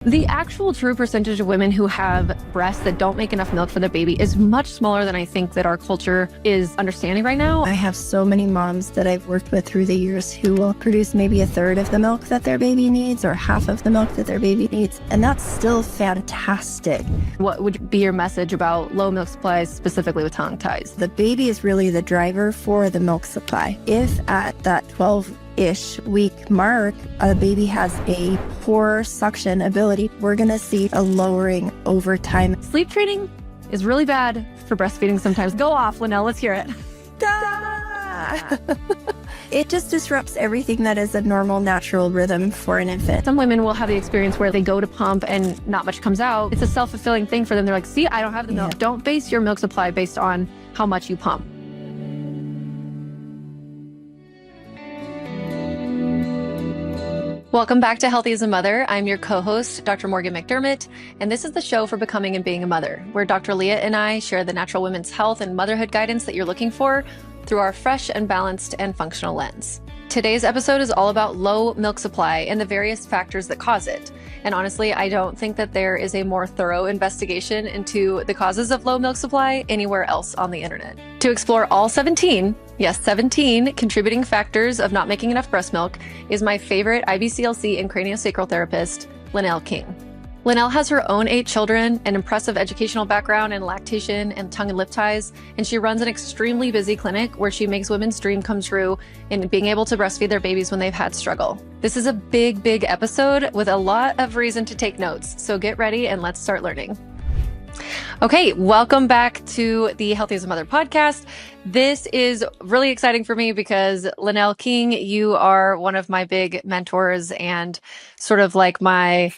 The actual true percentage of women who have breasts that don't make enough milk for their baby is much smaller than I think that our culture is understanding right now. I have so many moms that I've worked with through the years who will produce maybe a third of the milk that their baby needs or half of the milk that their baby needs. And that's still fantastic. What would be your message about low milk supplies, specifically with tongue ties? The baby is really the driver for the milk supply. If at that 12-ish week mark, a baby has a poor suction ability, we're going to see a lowering over time. Sleep training is really bad for breastfeeding sometimes. Go off, Lynelle, let's hear it. It just disrupts everything that is a normal, natural rhythm for an infant. Some women will have the experience where they go to pump and not much comes out. It's a self-fulfilling thing for them. They're like, see, I don't have the milk. Don't base your milk supply based on how much you pump. Welcome back to Healthy as a Mother. I'm your co-host, Dr. Morgan McDermott, and this is the show for becoming and being a mother, where Dr. Leah and I share the natural women's health and motherhood guidance that you're looking for through our fresh and balanced and functional lens. Today's episode is all about low milk supply and the various factors that cause it. And honestly, I don't think that there is a more thorough investigation into the causes of low milk supply anywhere else on the internet. To explore all 17 contributing factors of not making enough breast milk is my favorite IBCLC and craniosacral therapist, Lynnelle King. Lynelle has her own 8 children, an impressive educational background in lactation and tongue and lip ties, and she runs an extremely busy clinic where she makes women's dream come true in being able to breastfeed their babies when they've had struggle. This is a big episode with a lot of reason to take notes, so get ready and let's start learning. Okay, welcome back to the Healthy as a Mother podcast. This is really exciting for me because Lynnelle King, you are one of my big mentors and sort of like my,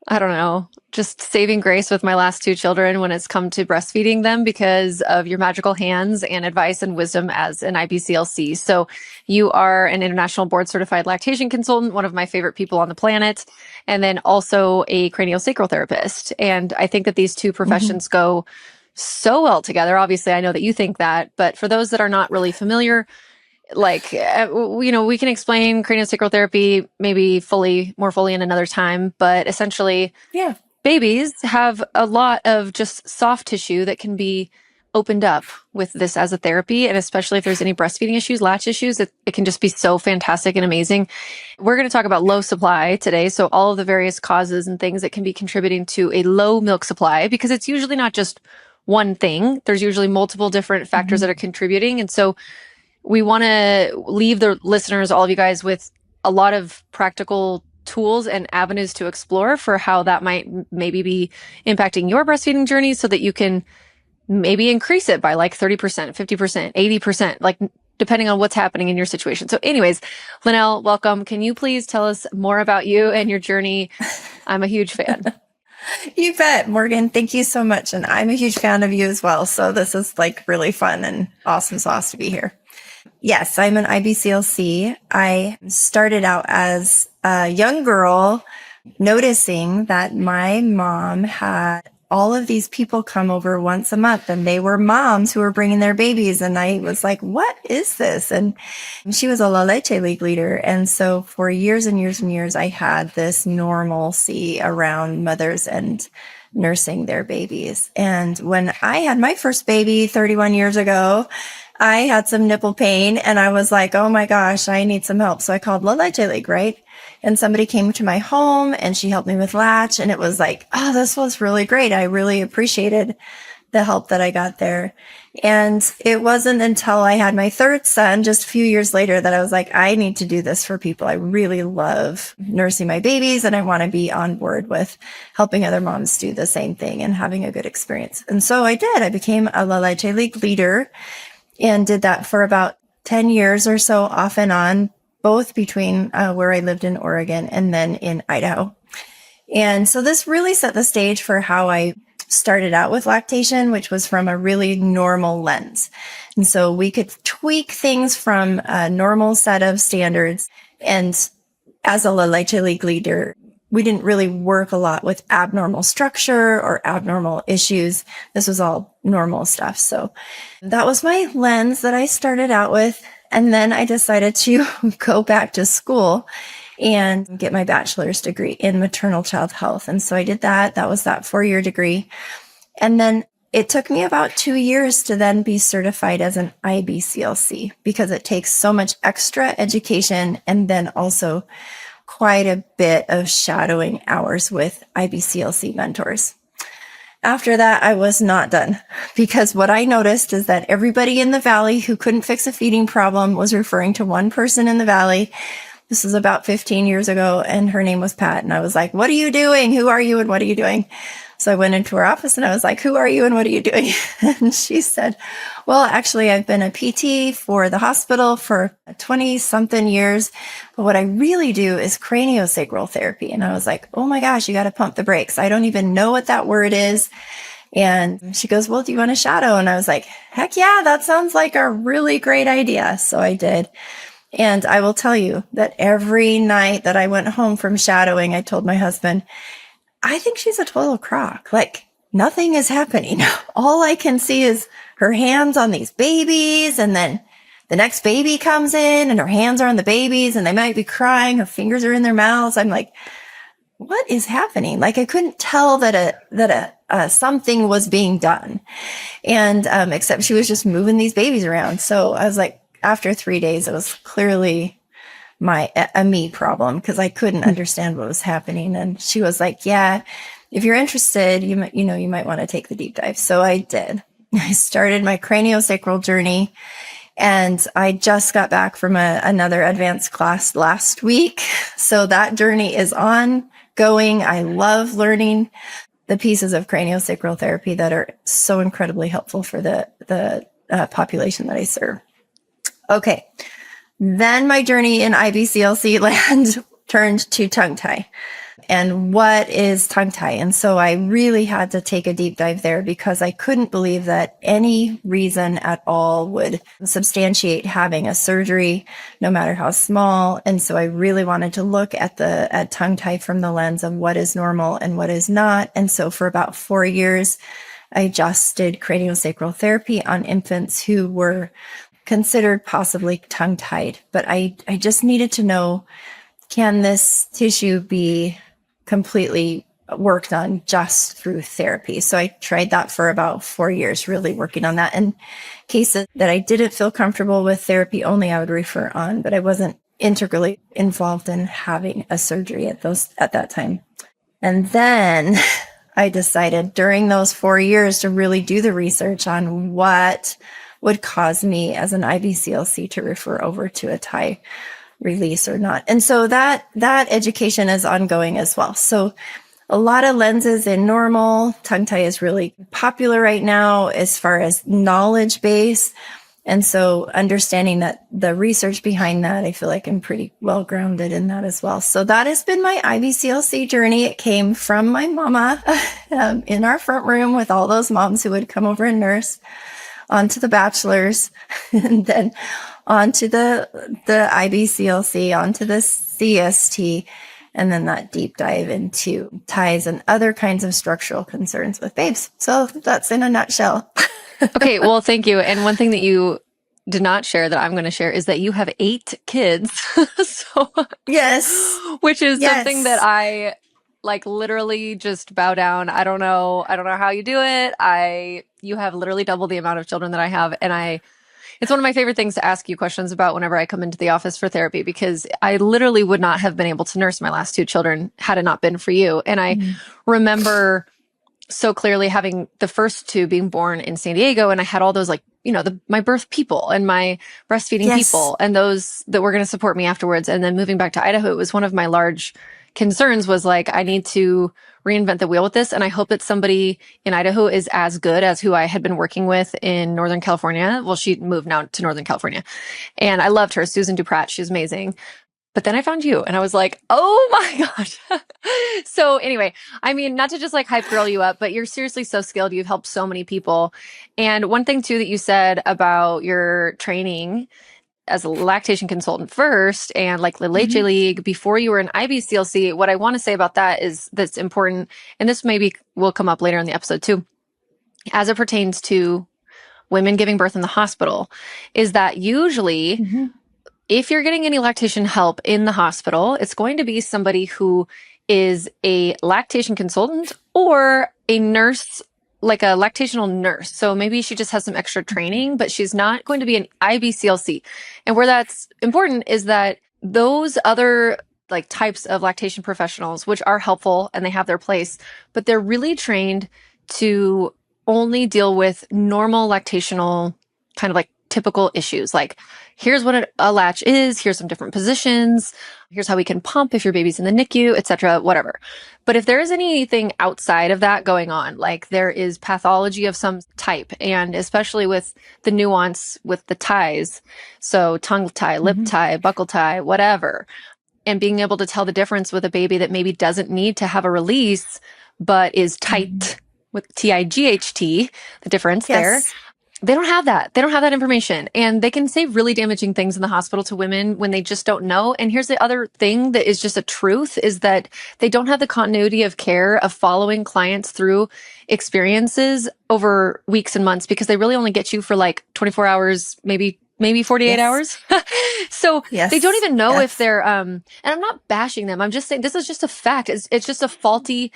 I don't know, just saving grace with my last 2 children when it's come to breastfeeding them because of your magical hands and advice and wisdom as an IBCLC. So you are an international board certified lactation consultant, one of my favorite people on the planet, and then also a craniosacral therapist. And I think that these two professions go so well together. Obviously, I know that you think that, but for those that are not really familiar, like, we can explain craniosacral therapy maybe more fully in another time, but essentially, babies have a lot of just soft tissue that can be opened up with this as a therapy. And especially if there's any breastfeeding issues, latch issues, it can just be so fantastic and amazing. We're going to talk about low supply today. So all of the various causes and things that can be contributing to a low milk supply, because it's usually not just one thing. There's usually multiple different factors that are contributing. And so we want to leave the listeners, all of you guys, with a lot of practical tools and avenues to explore for how that might maybe be impacting your breastfeeding journey so that you can maybe increase it by like 30%, 50%, 80%, like depending on what's happening in your situation. So anyways, Lynelle, welcome. Can you please tell us more about you and your journey? I'm a huge fan. You bet, Morgan. Thank you so much. And I'm a huge fan of you as well. So this is like really fun and awesome sauce to be here. Yes, I'm an IBCLC. I started out as a young girl noticing that my mom had all of these people come over once a month and they were moms who were bringing their babies. And I was like, what is this? And she was a La Leche League leader. And so for years and years and years, I had this normalcy around mothers and nursing their babies. And when I had my first baby 31 years ago, I had some nipple pain and I was like, oh my gosh, I need some help. So I called La Leche League, right? And somebody came to my home and she helped me with latch. And it was like, oh, this was really great. I really appreciated the help that I got there. And it wasn't until I had my third son, just a few years later, that I was like, I need to do this for people. I really love nursing my babies and I want to be on board with helping other moms do the same thing and having a good experience. And so I did. I became a La Leche League leader and did that for about 10 years or so, off and on, both between where I lived in Oregon and then in Idaho. And so this really set the stage for how I started out with lactation, which was from a really normal lens. And so we could tweak things from a normal set of standards. And as a La Leche League leader, we didn't really work a lot with abnormal structure or abnormal issues. This was all normal stuff. So that was my lens that I started out with. And then I decided to go back to school and get my bachelor's degree in maternal child health. And so I did that. That was that 4-year degree. And then it took me about 2 years to then be certified as an IBCLC because it takes so much extra education and then also quite a bit of shadowing hours with IBCLC mentors. After that, I was not done because what I noticed is that everybody in the valley who couldn't fix a feeding problem was referring to one person in the valley. This was about 15 years ago, and her name was Pat. And I was like, what are you doing? Who are you and what are you doing? So I went into her office and I was like, who are you and what are you doing? And she said, well, actually, I've been a PT for the hospital for 20 something years. But what I really do is craniosacral therapy. And I was like, oh my gosh, you got to pump the brakes. I don't even know what that word is. And she goes, well, do you want to shadow? And I was like, heck yeah, that sounds like a really great idea. So I did. And I will tell you that every night that I went home from shadowing, I told my husband, I think she's a total crock. Like nothing is happening. All I can see is her hands on these babies. And then the next baby comes in and her hands are on the babies and they might be crying. Her fingers are in their mouths. I'm like, what is happening? Like I couldn't tell that something was being done. And, except she was just moving these babies around. So I was like, after 3 days, it was clearly a me problem because I couldn't understand what was happening. And she was like, yeah, if you're interested, you might want to take the deep dive. So I did. I started my craniosacral journey and I just got back from another advanced class last week. So that journey is ongoing. I love learning the pieces of craniosacral therapy that are so incredibly helpful for the population that I serve. Okay. Then my journey in IBCLC land turned to tongue tie. And what is tongue tie? And so I really had to take a deep dive there because I couldn't believe that any reason at all would substantiate having a surgery, no matter how small. And so I really wanted to look at tongue tie from the lens of what is normal and what is not. And so for about 4 years, I just did craniosacral therapy on infants who were considered possibly tongue-tied, but I just needed to know, can this tissue be completely worked on just through therapy? So I tried that for about 4 years, really working on that. And cases that I didn't feel comfortable with therapy only, I would refer on, but I wasn't integrally involved in having a surgery at that time. And then I decided during those 4 years to really do the research on what would cause me as an IBCLC to refer over to a tie release or not. And so that education is ongoing as well. So a lot of lenses in normal. Tongue tie is really popular right now as far as knowledge base. And so understanding that the research behind that, I feel like I'm pretty well grounded in that as well. So that has been my IBCLC journey. It came from my mama in our front room with all those moms who would come over and nurse, onto the bachelor's, and then onto the IBCLC, onto the CST, and then that deep dive into ties and other kinds of structural concerns with babes. So that's in a nutshell. Okay, well, thank you. And one thing that you did not share that I'm going to share is that you have 8 kids. So yes, which is something that I like literally just bow down. I don't know how you do it. You have literally double the amount of children that I have. And it's one of my favorite things to ask you questions about whenever I come into the office for therapy, because I literally would not have been able to nurse my last 2 children had it not been for you. And I remember so clearly having the first 2 being born in San Diego. And I had all those my birth people and my breastfeeding people and those that were going to support me afterwards. And then moving back to Idaho, it was one of my large concerns was like, I need to reinvent the wheel with this. And I hope that somebody in Idaho is as good as who I had been working with in Northern California. Well, she moved now to Northern California and I loved her, Susan Duprat. She's amazing. But then I found you and I was like, oh my gosh. So anyway, I mean, not to just like hype girl you up, but you're seriously so skilled. You've helped so many people. And one thing too that you said about your training as a lactation consultant first and like the Leche League before you were an IBCLC, what I want to say about that is that's important. And this maybe will come up later in the episode too, as it pertains to women giving birth in the hospital, is that usually if you're getting any lactation help in the hospital, it's going to be somebody who is a lactation consultant or a nurse, like a lactational nurse. So maybe she just has some extra training, but she's not going to be an IBCLC. And where that's important is that those other like types of lactation professionals, which are helpful and they have their place, but they're really trained to only deal with normal lactational kind of like typical issues. Like, here's what a latch is, here's some different positions, here's how we can pump if your baby's in the NICU, etc., whatever. But if there is anything outside of that going on, like there is pathology of some type, and especially with the nuance with the ties, so tongue tie, lip tie, buccal tie, whatever, and being able to tell the difference with a baby that maybe doesn't need to have a release, but is tight with TIGHT, the difference there. They don't have that. They don't have that information. And they can say really damaging things in the hospital to women when they just don't know. And here's the other thing that is just a truth is that they don't have the continuity of care of following clients through experiences over weeks and months, because they really only get you for like 24 hours, maybe 48 hours. So they don't even know if they're, and I'm not bashing them. I'm just saying this is just a fact. It's just a faulty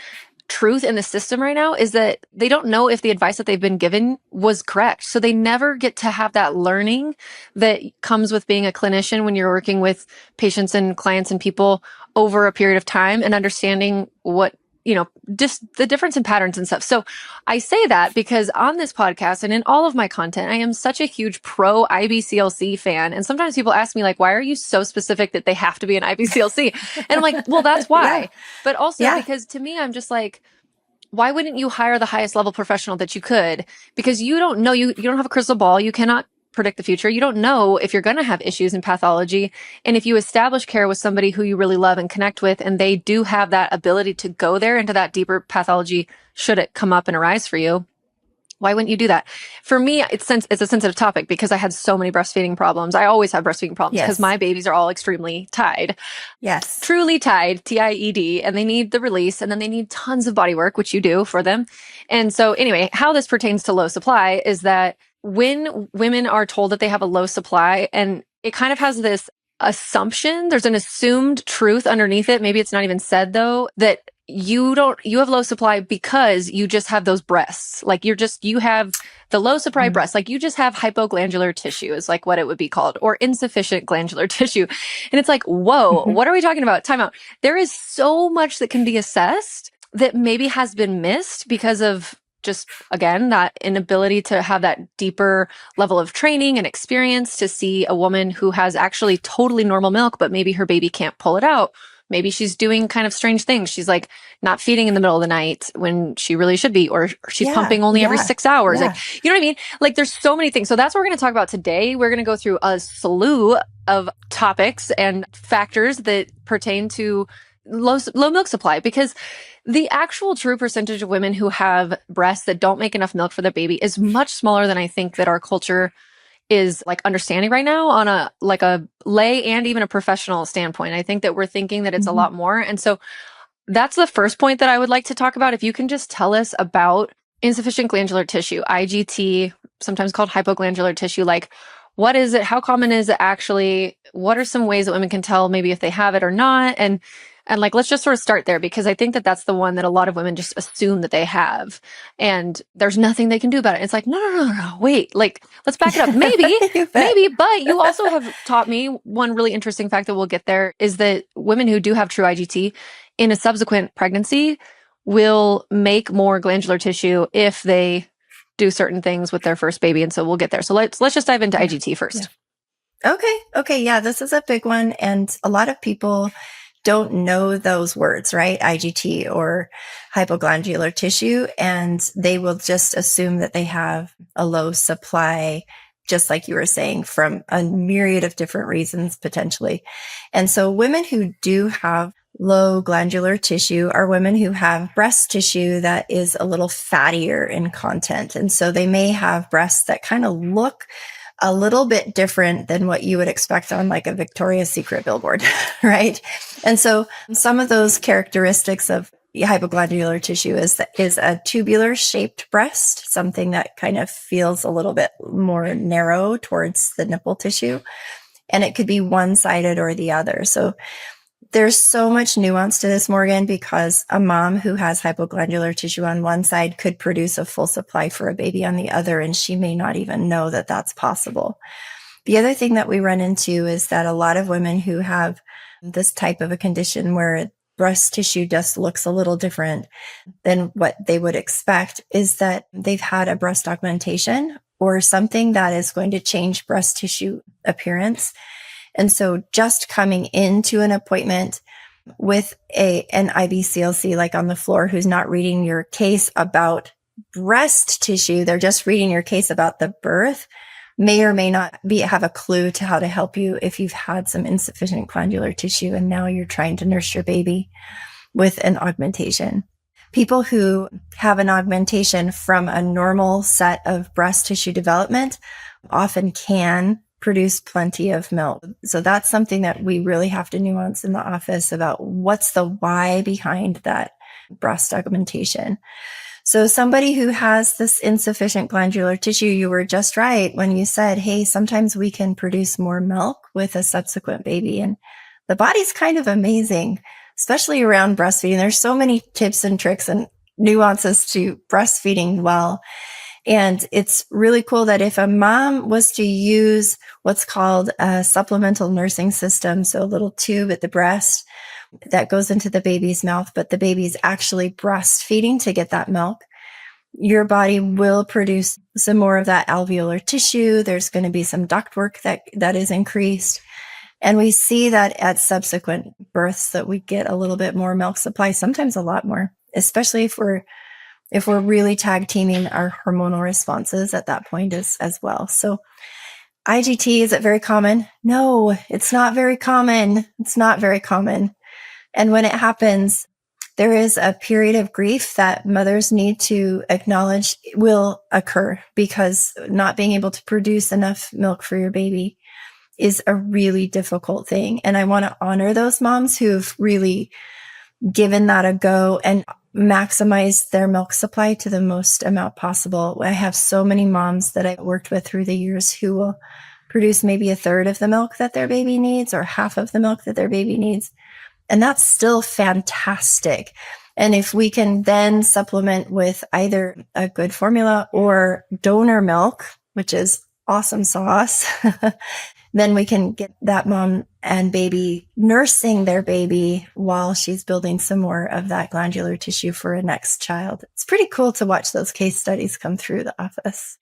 truth in the system right now, is that they don't know if the advice that they've been given was correct. So they never get to have that learning that comes with being a clinician when you're working with patients and clients and people over a period of time and understanding what, you know, just the difference in patterns and stuff. So I say that because on this podcast and in all of my content, I am such a huge pro IBCLC fan. And sometimes people ask me like, why are you so specific that they have to be an IBCLC? And I'm like, well, that's why. But also because to me, I'm just like, why wouldn't you hire the highest level professional that you could? Because you don't know, you don't have a crystal ball. You cannot predict the future. You don't know if you're going to have issues in pathology. And if you establish care with somebody who you really love and connect with, and they do have that ability to go there into that deeper pathology, should it come up and arise for you, why wouldn't you do that? For me, it's a sensitive topic because I had so many breastfeeding problems. I always have breastfeeding problems because my babies are all extremely tied. Truly tied, TIED, and they need the release, and then they need tons of body work, which you do for them. And so anyway, how this pertains to low supply is that when women are told that they have a low supply, and it kind of has this assumption, there's an assumed truth underneath it. Maybe it's not even said though, that you have low supply because you just have those breasts. Like you have the low supply breasts. Like you just have hypoglandular tissue is like what it would be called, or insufficient glandular tissue. And it's like, whoa, what are we talking about? Time out. There is so much that can be assessed that maybe has been missed because of just, again, that inability to have that deeper level of training and experience to see a woman who has actually totally normal milk, but maybe her baby can't pull it out. Maybe she's doing kind of strange things. She's like not feeding in the middle of the night when she really should be, or she's pumping only every 6 hours. Like, you know what I mean? Like there's so many things. So that's what we're going to talk about today. We're going to go through a slew of topics and factors that pertain to low milk supply, because the actual true percentage of women who have breasts that don't make enough milk for their baby is much smaller than I think that our culture is like understanding right now on a lay and even a professional standpoint. I think that we're thinking that it's a lot more. And so that's the first point that I would like to talk about. If you can just tell us about insufficient glandular tissue, IGT, sometimes called hypoglandular tissue, like what is it? How common is it actually? What are some ways that women can tell maybe if they have it or not? And like, let's just sort of start there, because I think that that's the one that a lot of women just assume that they have, and there's nothing they can do about it. It's like, no, wait, like, let's back it up. Maybe, but you also have taught me one really interesting fact that we'll get there is that women who do have true IGT in a subsequent pregnancy will make more glandular tissue if they do certain things with their first baby. And so we'll get there. So let's just dive into IGT first. Okay. Yeah, this is a big one. And a lot of people don't know those words, right? IGT or hypoglandular tissue. And they will just assume that they have a low supply, just like you were saying, from a myriad of different reasons, potentially. And so women who do have low glandular tissue are women who have breast tissue that is a little fattier in content. And so they may have breasts that kind of look a little bit different than what you would expect on like a Victoria's Secret billboard, right? And so some of those characteristics of hypoglandular tissue is a tubular shaped breast, something that kind of feels a little bit more narrow towards the nipple tissue. and it could be one-sided or the other. So there's so much nuance to this, Morgan, because a mom who has hypoglandular tissue on one side could produce a full supply for a baby on the other, and she may not even know that that's possible. The other thing that we run into is that a lot of women who have this type of a condition where breast tissue just looks a little different than what they would expect is that they've had a breast augmentation or something that is going to change breast tissue appearance. And so just coming into an appointment with an IBCLC like on the floor who's not reading your case about breast tissue, they're just reading your case about the birth, may or may not have a clue to how to help you if you've had some insufficient glandular tissue and now you're trying to nurse your baby with an augmentation. People who have an augmentation from a normal set of breast tissue development often can produce plenty of milk. So that's something that we really have to nuance in the office about what's the why behind that breast augmentation. So somebody who has this insufficient glandular tissue, you were just right when you said, hey, sometimes we can produce more milk with a subsequent baby. And the body's kind of amazing, especially around breastfeeding. There's so many tips and tricks and nuances to breastfeeding well. And it's really cool that if a mom was to use what's called a supplemental nursing system, so a little tube at the breast that goes into the baby's mouth, but the baby's actually breastfeeding to get that milk, your body will produce some more of that alveolar tissue. There's going to be some ductwork that is increased. And we see that at subsequent births that we get a little bit more milk supply, sometimes a lot more, especially if we're really tag teaming our hormonal responses at that point as well. So IGT, is it very common? No, it's not very common. It's not very common. And when it happens, there is a period of grief that mothers need to acknowledge will occur because not being able to produce enough milk for your baby is a really difficult thing. And I want to honor those moms who've really given that a go and maximize their milk supply to the most amount possible. I have so many moms that I've worked with through the years who will produce maybe a third of the milk that their baby needs or half of the milk that their baby needs. And that's still fantastic. And if we can then supplement with either a good formula or donor milk, which is awesome sauce, then we can get that mom and baby nursing their baby while she's building some more of that glandular tissue for a next child. It's pretty cool to watch those case studies come through the office.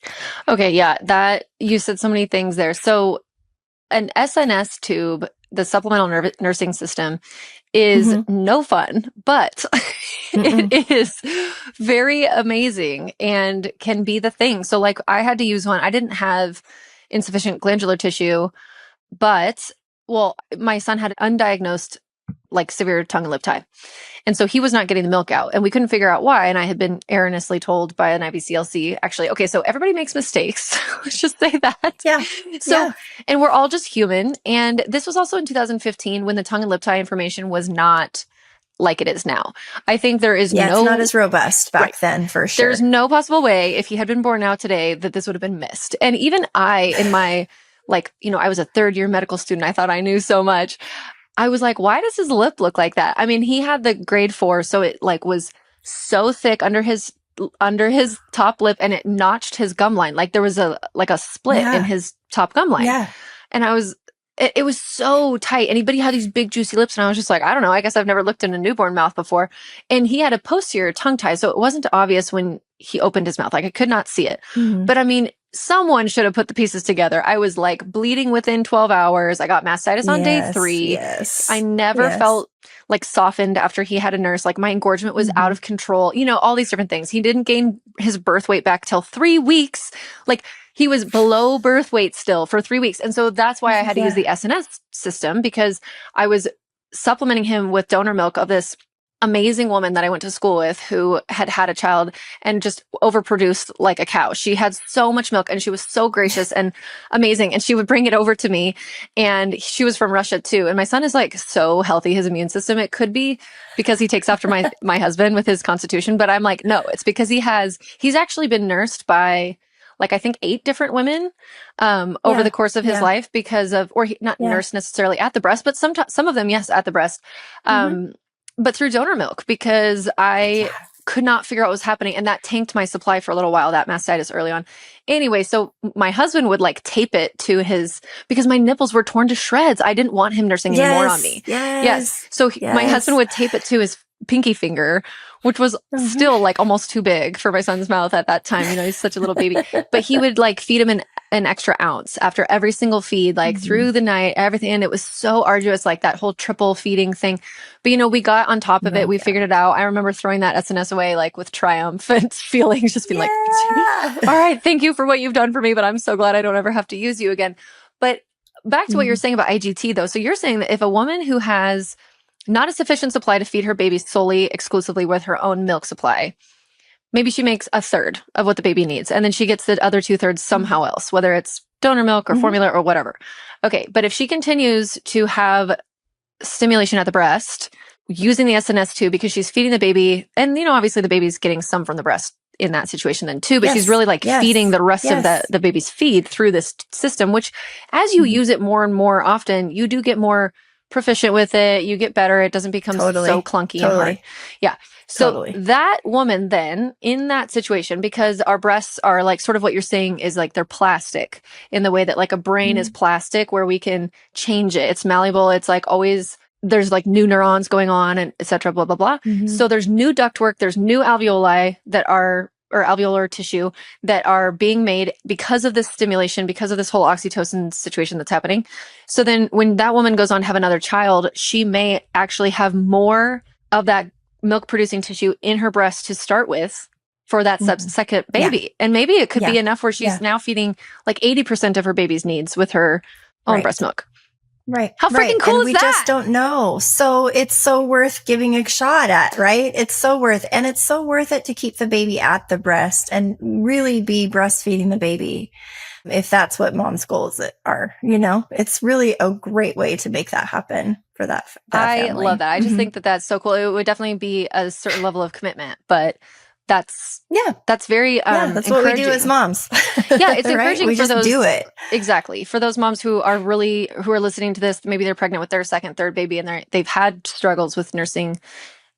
Okay, yeah, that you said so many things there. So an SNS tube, the supplemental nursing system, is no fun, but it is very amazing and can be the thing. So like I had to use one. I didn't have insufficient glandular tissue, but my son had undiagnosed like severe tongue and lip tie. And so he was not getting the milk out and we couldn't figure out why. And I had been erroneously told by an IBCLC, actually, okay, so everybody makes mistakes. Let's just say that. Yeah. So, and we're all just human. And this was also in 2015 when the tongue and lip tie information was not like it is now. I think there is it's not as robust back then for sure. There's no possible way if he had been born now today that this would have been missed. And even I, in my, I was a third year medical student. I thought I knew so much. I was like, why does his lip look like that? I mean, he had the grade 4, so it was so thick under his top lip and it notched his gum line. Like there was a split in his top gum line. Yeah. And it was so tight. And he had these big juicy lips. And I was just like, I don't know. I guess I've never looked in a newborn mouth before. And he had a posterior tongue tie. So it wasn't obvious when he opened his mouth. Like I could not see it. But I mean, someone should have put the pieces together. I was like bleeding within 12 hours. I got mastitis on day 3. Yes. I never felt like softened after he had a nurse. Like my engorgement was out of control. All these different things. He didn't gain his birth weight back till 3 weeks. Like he was below birth weight still for 3 weeks. And so that's why I had to use the SNS system because I was supplementing him with donor milk of this amazing woman that I went to school with who had a child and just overproduced like a cow. She had so much milk and she was so gracious and amazing. And she would bring it over to me and she was from Russia too. And my son is like so healthy, his immune system. It could be because he takes after my husband with his constitution, but I'm like, no, it's because he's actually been nursed by like I think 8 different women over the course of his life because of, or not nurse necessarily at the breast, but some of them, yes, at the breast, but through donor milk, because I could not figure out what was happening. And that tanked my supply for a little while, that mastitis early on. Anyway, so my husband would like tape it to his, because my nipples were torn to shreds. I didn't want him nursing anymore on me. Yes. So my husband would tape it to his pinky finger, which was still like almost too big for my son's mouth at that time. You know, he's such a little baby, but he would like feed him an extra ounce after every single feed, like through the night, everything. And it was so arduous, like that whole triple feeding thing. But, you know, we got on top of it. We figured it out. I remember throwing that SNS away, like with triumphant feelings, just being like, all right, thank you for what you've done for me, but I'm so glad I don't ever have to use you again. But back to what you're saying about IGT though. So you're saying that if a woman who has not a sufficient supply to feed her baby solely, exclusively with her own milk supply, maybe she makes a third of what the baby needs, and then she gets the other 2/3 somehow else, whether it's donor milk or formula or whatever. Okay. But if she continues to have stimulation at the breast using the SNS tube because she's feeding the baby, and, you know, obviously the baby's getting some from the breast in that situation then too, but she's really like feeding the rest of the baby's feed through this system, which as you use it more and more often, you do get more proficient with it. You get better. It doesn't become so clunky and hard. Yeah. So that woman then in that situation, because our breasts are like sort of what you're saying is like they're plastic in the way that like a brain is plastic where we can change it. It's malleable. It's like always there's like new neurons going on and et cetera, blah, blah, blah. So there's new ductwork. There's new alveoli that are, or alveolar tissue that are being made because of this stimulation, because of this whole oxytocin situation that's happening. So then when that woman goes on to have another child, she may actually have more of that milk producing tissue in her breast to start with for that second baby. And maybe it could be enough where she's now feeding like 80% of her baby's needs with her own breast milk. Right. How freaking cool is we that? Just don't know. So it's so worth giving a shot at, right? It's so worth it to keep the baby at the breast and really be breastfeeding the baby. If that's what mom's goals are, you know, it's really a great way to make that happen for that family. I love that. I just think that that's so cool. It would definitely be a certain level of commitment, but that's very that's what we do as moms. Yeah, it's encouraging we for just those do it. Exactly. For those moms who are listening to this, maybe they're pregnant with their second, third baby and they've had struggles with nursing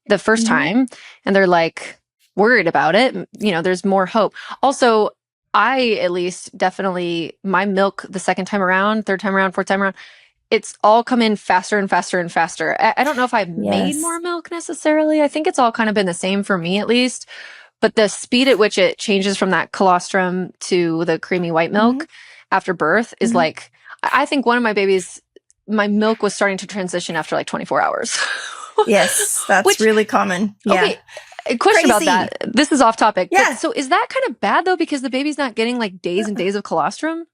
the first time and they're like worried about it. You know, there's more hope. Also, I at least definitely my milk the second time around, third time around, fourth time around, it's all come in faster and faster and faster. I don't know if I've made more milk necessarily. I think it's all kind of been the same for me at least. But the speed at which it changes from that colostrum to the creamy white milk after birth is like, I think one of my babies, my milk was starting to transition after like 24 hours. Yes, that's really common. Yeah. Okay, a question about that. This is off topic. Yeah. But, so is that kind of bad though? Because the baby's not getting like days and days of colostrum?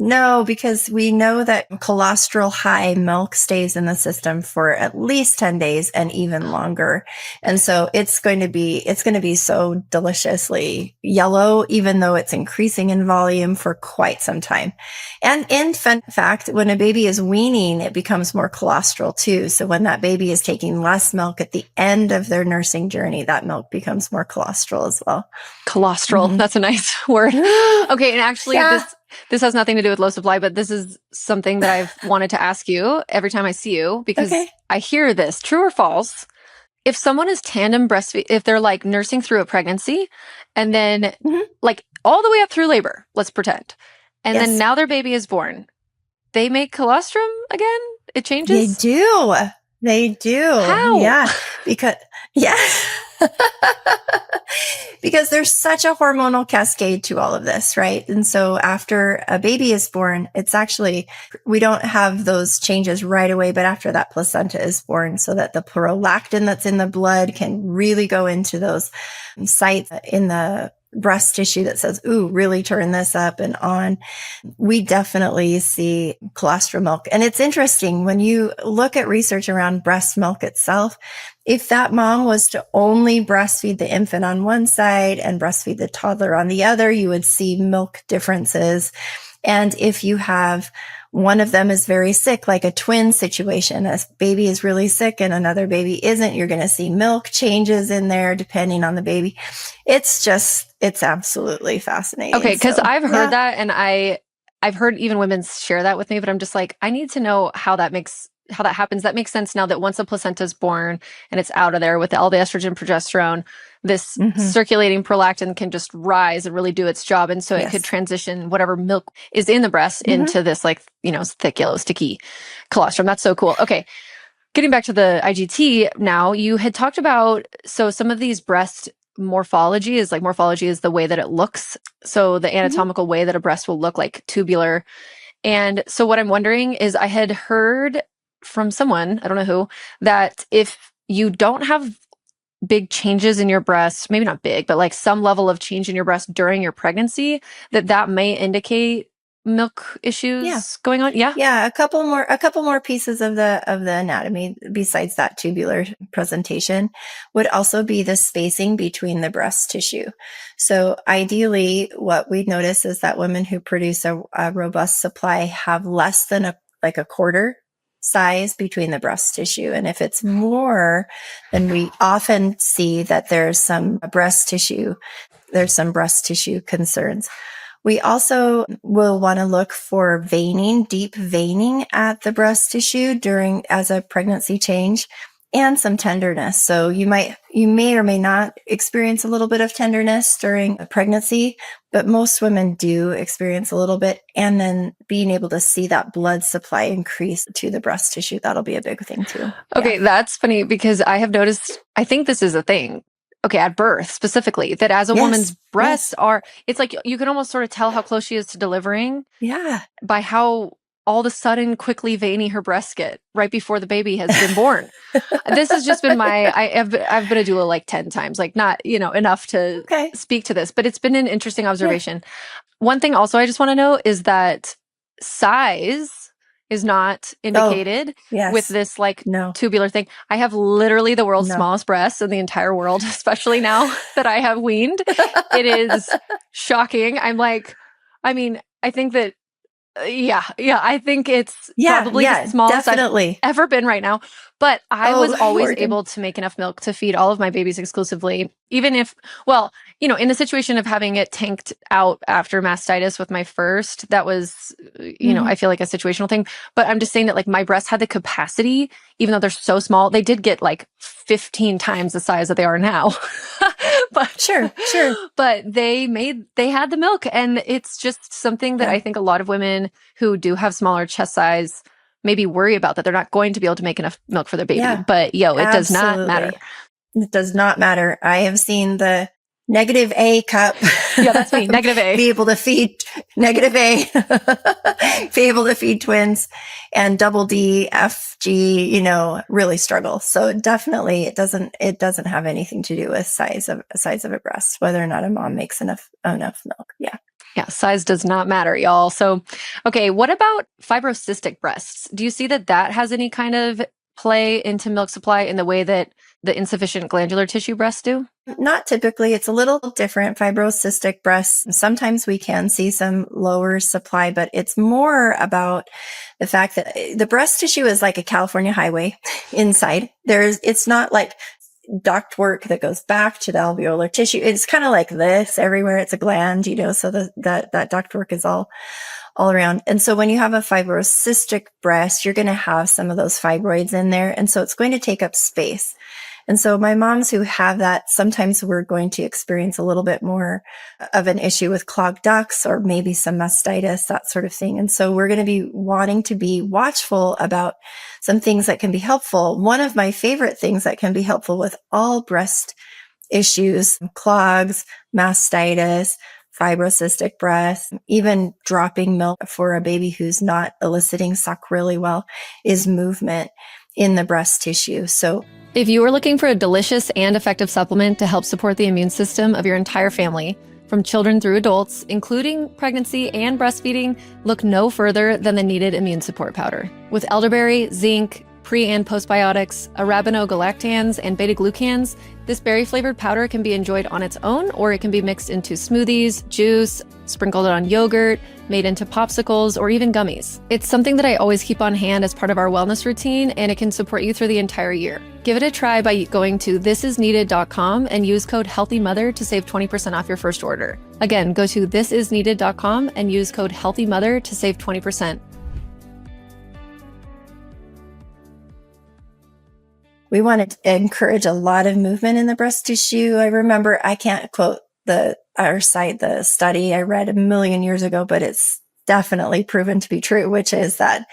No, because we know that cholesterol high milk stays in the system for at least 10 days and even longer. And so it's going to be so deliciously yellow, even though it's increasing in volume for quite some time. And in fact, when a baby is weaning, it becomes more colostral too. So when that baby is taking less milk at the end of their nursing journey, that milk becomes more colostral as well. Colostral. That's a nice word. Okay. And actually this has nothing to do with low supply, but this is something that I've wanted to ask you every time I see you because I hear this, true or false. If someone is tandem breastfeed, if they're like nursing through a pregnancy and then like all the way up through labor, let's pretend. And then now their baby is born, they make colostrum again? It changes? They do. How? Yeah. Because there's such a hormonal cascade to all of this, right? And so after a baby is born, it's actually, we don't have those changes right away, but after that placenta is born so that the prolactin that's in the blood can really go into those sites in the breast tissue that says, ooh, really turn this up and on. We definitely see colostrum milk. And it's interesting when you look at research around breast milk itself, if that mom was to only breastfeed the infant on one side and breastfeed the toddler on the other, you would see milk differences. And if you have one of them is very sick, like a twin situation. A baby is really sick and another baby isn't. You're going to see milk changes in there depending on the baby. It's absolutely fascinating. Okay, because I've heard that, and I've heard even women share that with me, but I'm just like, I need to know how that happens. That makes sense now that once a placenta is born and it's out of there with all the estrogen, progesterone, this circulating prolactin can just rise and really do its job. And so it could transition whatever milk is in the breast into this like, thick, yellow, sticky colostrum. That's so cool. Okay. Getting back to the IGT now, you had talked about, so some of these breast morphology is the way that it looks. So the anatomical way that a breast will look, like tubular. And so what I'm wondering is, I had heard from someone, I don't know who, that if you don't have big changes in your breast, maybe not big, but like some level of change in your breast during your pregnancy, that may indicate milk issues going on. Yeah. A couple more pieces of the anatomy besides that tubular presentation would also be the spacing between the breast tissue. So ideally what we notice is that women who produce a robust supply have less than a quarter size between the breast tissue. And if it's more, then we often see that there's some breast tissue concerns. We also will want to look for veining, deep veining at the breast tissue as a pregnancy change, and some tenderness. So you may or may not experience a little bit of tenderness during a pregnancy, but most women do experience a little bit. And then being able to see that blood supply increase to the breast tissue, that'll be a big thing too. Okay, that's funny because I have noticed, I think this is a thing. Okay, at birth specifically, that as a woman's breasts it's like you can almost sort of tell how close she is to delivering. Yeah. By how all of a sudden quickly veiny her breasts get right before the baby has been born. This has just been I've been a doula like 10 times, like not, enough to speak to this, but it's been an interesting observation. Yeah. One thing also I just want to know is that size is not indicated with this tubular thing. I have literally the world's smallest breasts in the entire world, especially now that I have weaned. It is shocking. I think that I think it's probably the smallest I've ever been right now. But I was always able to make enough milk to feed all of my babies exclusively, even if, in the situation of having it tanked out after mastitis with my first, that was, I feel like a situational thing. But I'm just saying that like my breasts had the capacity, even though they're so small, they did get like 15 times the size that they are now. But sure. But they had the milk, and it's just something that I think a lot of women who do have smaller chest size maybe worry about, that they're not going to be able to make enough milk for their baby. Yeah, but it does not matter. It does not matter. I have seen the negative A cup. Yeah, that's me. Negative A. Be able to feed negative A, be able to feed twins, and double D, F, G, really struggle. So definitely it doesn't have anything to do with size of a breast, whether or not a mom makes enough milk. Yeah. Yeah, size does not matter, y'all. So, okay, what about fibrocystic breasts? Do you see that has any kind of play into milk supply in the way that the insufficient glandular tissue breasts do? Not typically. It's a little different. Fibrocystic breasts, sometimes we can see some lower supply, but it's more about the fact that the breast tissue is like a California highway inside. It's not like duct work that goes back to the alveolar tissue. It's kind of like this everywhere. It's a gland, so that duct work is all around. And so when you have a fibrocystic breast, you're going to have some of those fibroids in there. And so it's going to take up space. And so my moms who have that, sometimes we're going to experience a little bit more of an issue with clogged ducts or maybe some mastitis, that sort of thing. And so we're going to be wanting to be watchful about some things that can be helpful. One of my favorite things that can be helpful with all breast issues, clogs, mastitis, fibrocystic breast, even dropping milk for a baby who's not eliciting suck really well, is movement in the breast tissue. So if you are looking for a delicious and effective supplement to help support the immune system of your entire family, from children through adults, including pregnancy and breastfeeding, look no further than the needed immune support powder. With elderberry, zinc, pre- and postbiotics, arabinogalactans, and beta-glucans. This berry-flavored powder can be enjoyed on its own, or it can be mixed into smoothies, juice, sprinkled on yogurt, made into popsicles, or even gummies. It's something that I always keep on hand as part of our wellness routine, and it can support you through the entire year. Give it a try by going to thisisneeded.com and use code HEALTHYMOTHER to save 20% off your first order. Again, go to thisisneeded.com and use code HEALTHYMOTHER to save 20%. We want to encourage a lot of movement in the breast tissue. I remember, I can't quote or cite the study I read a million years ago, but it's definitely proven to be true, which is that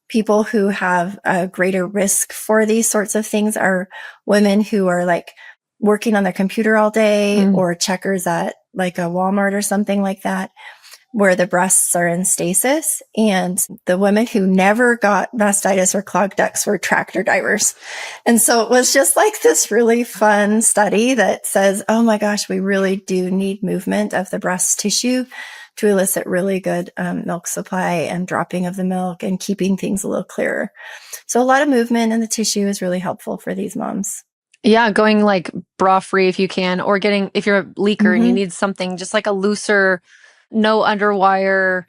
people who have a greater risk for these sorts of things are women who are like working on their computer all day or checkers at like a Walmart or something like that, where the breasts are in stasis. And the women who never got mastitis or clogged ducts were tractor drivers. And so it was just like this really fun study that says, oh my gosh, we really do need movement of the breast tissue to elicit really good milk supply and dropping of the milk and keeping things a little clearer. So a lot of movement in the tissue is really helpful for these moms. Yeah, going like bra free if you can, or getting, if you're a leaker and you need something just like a looser, no underwire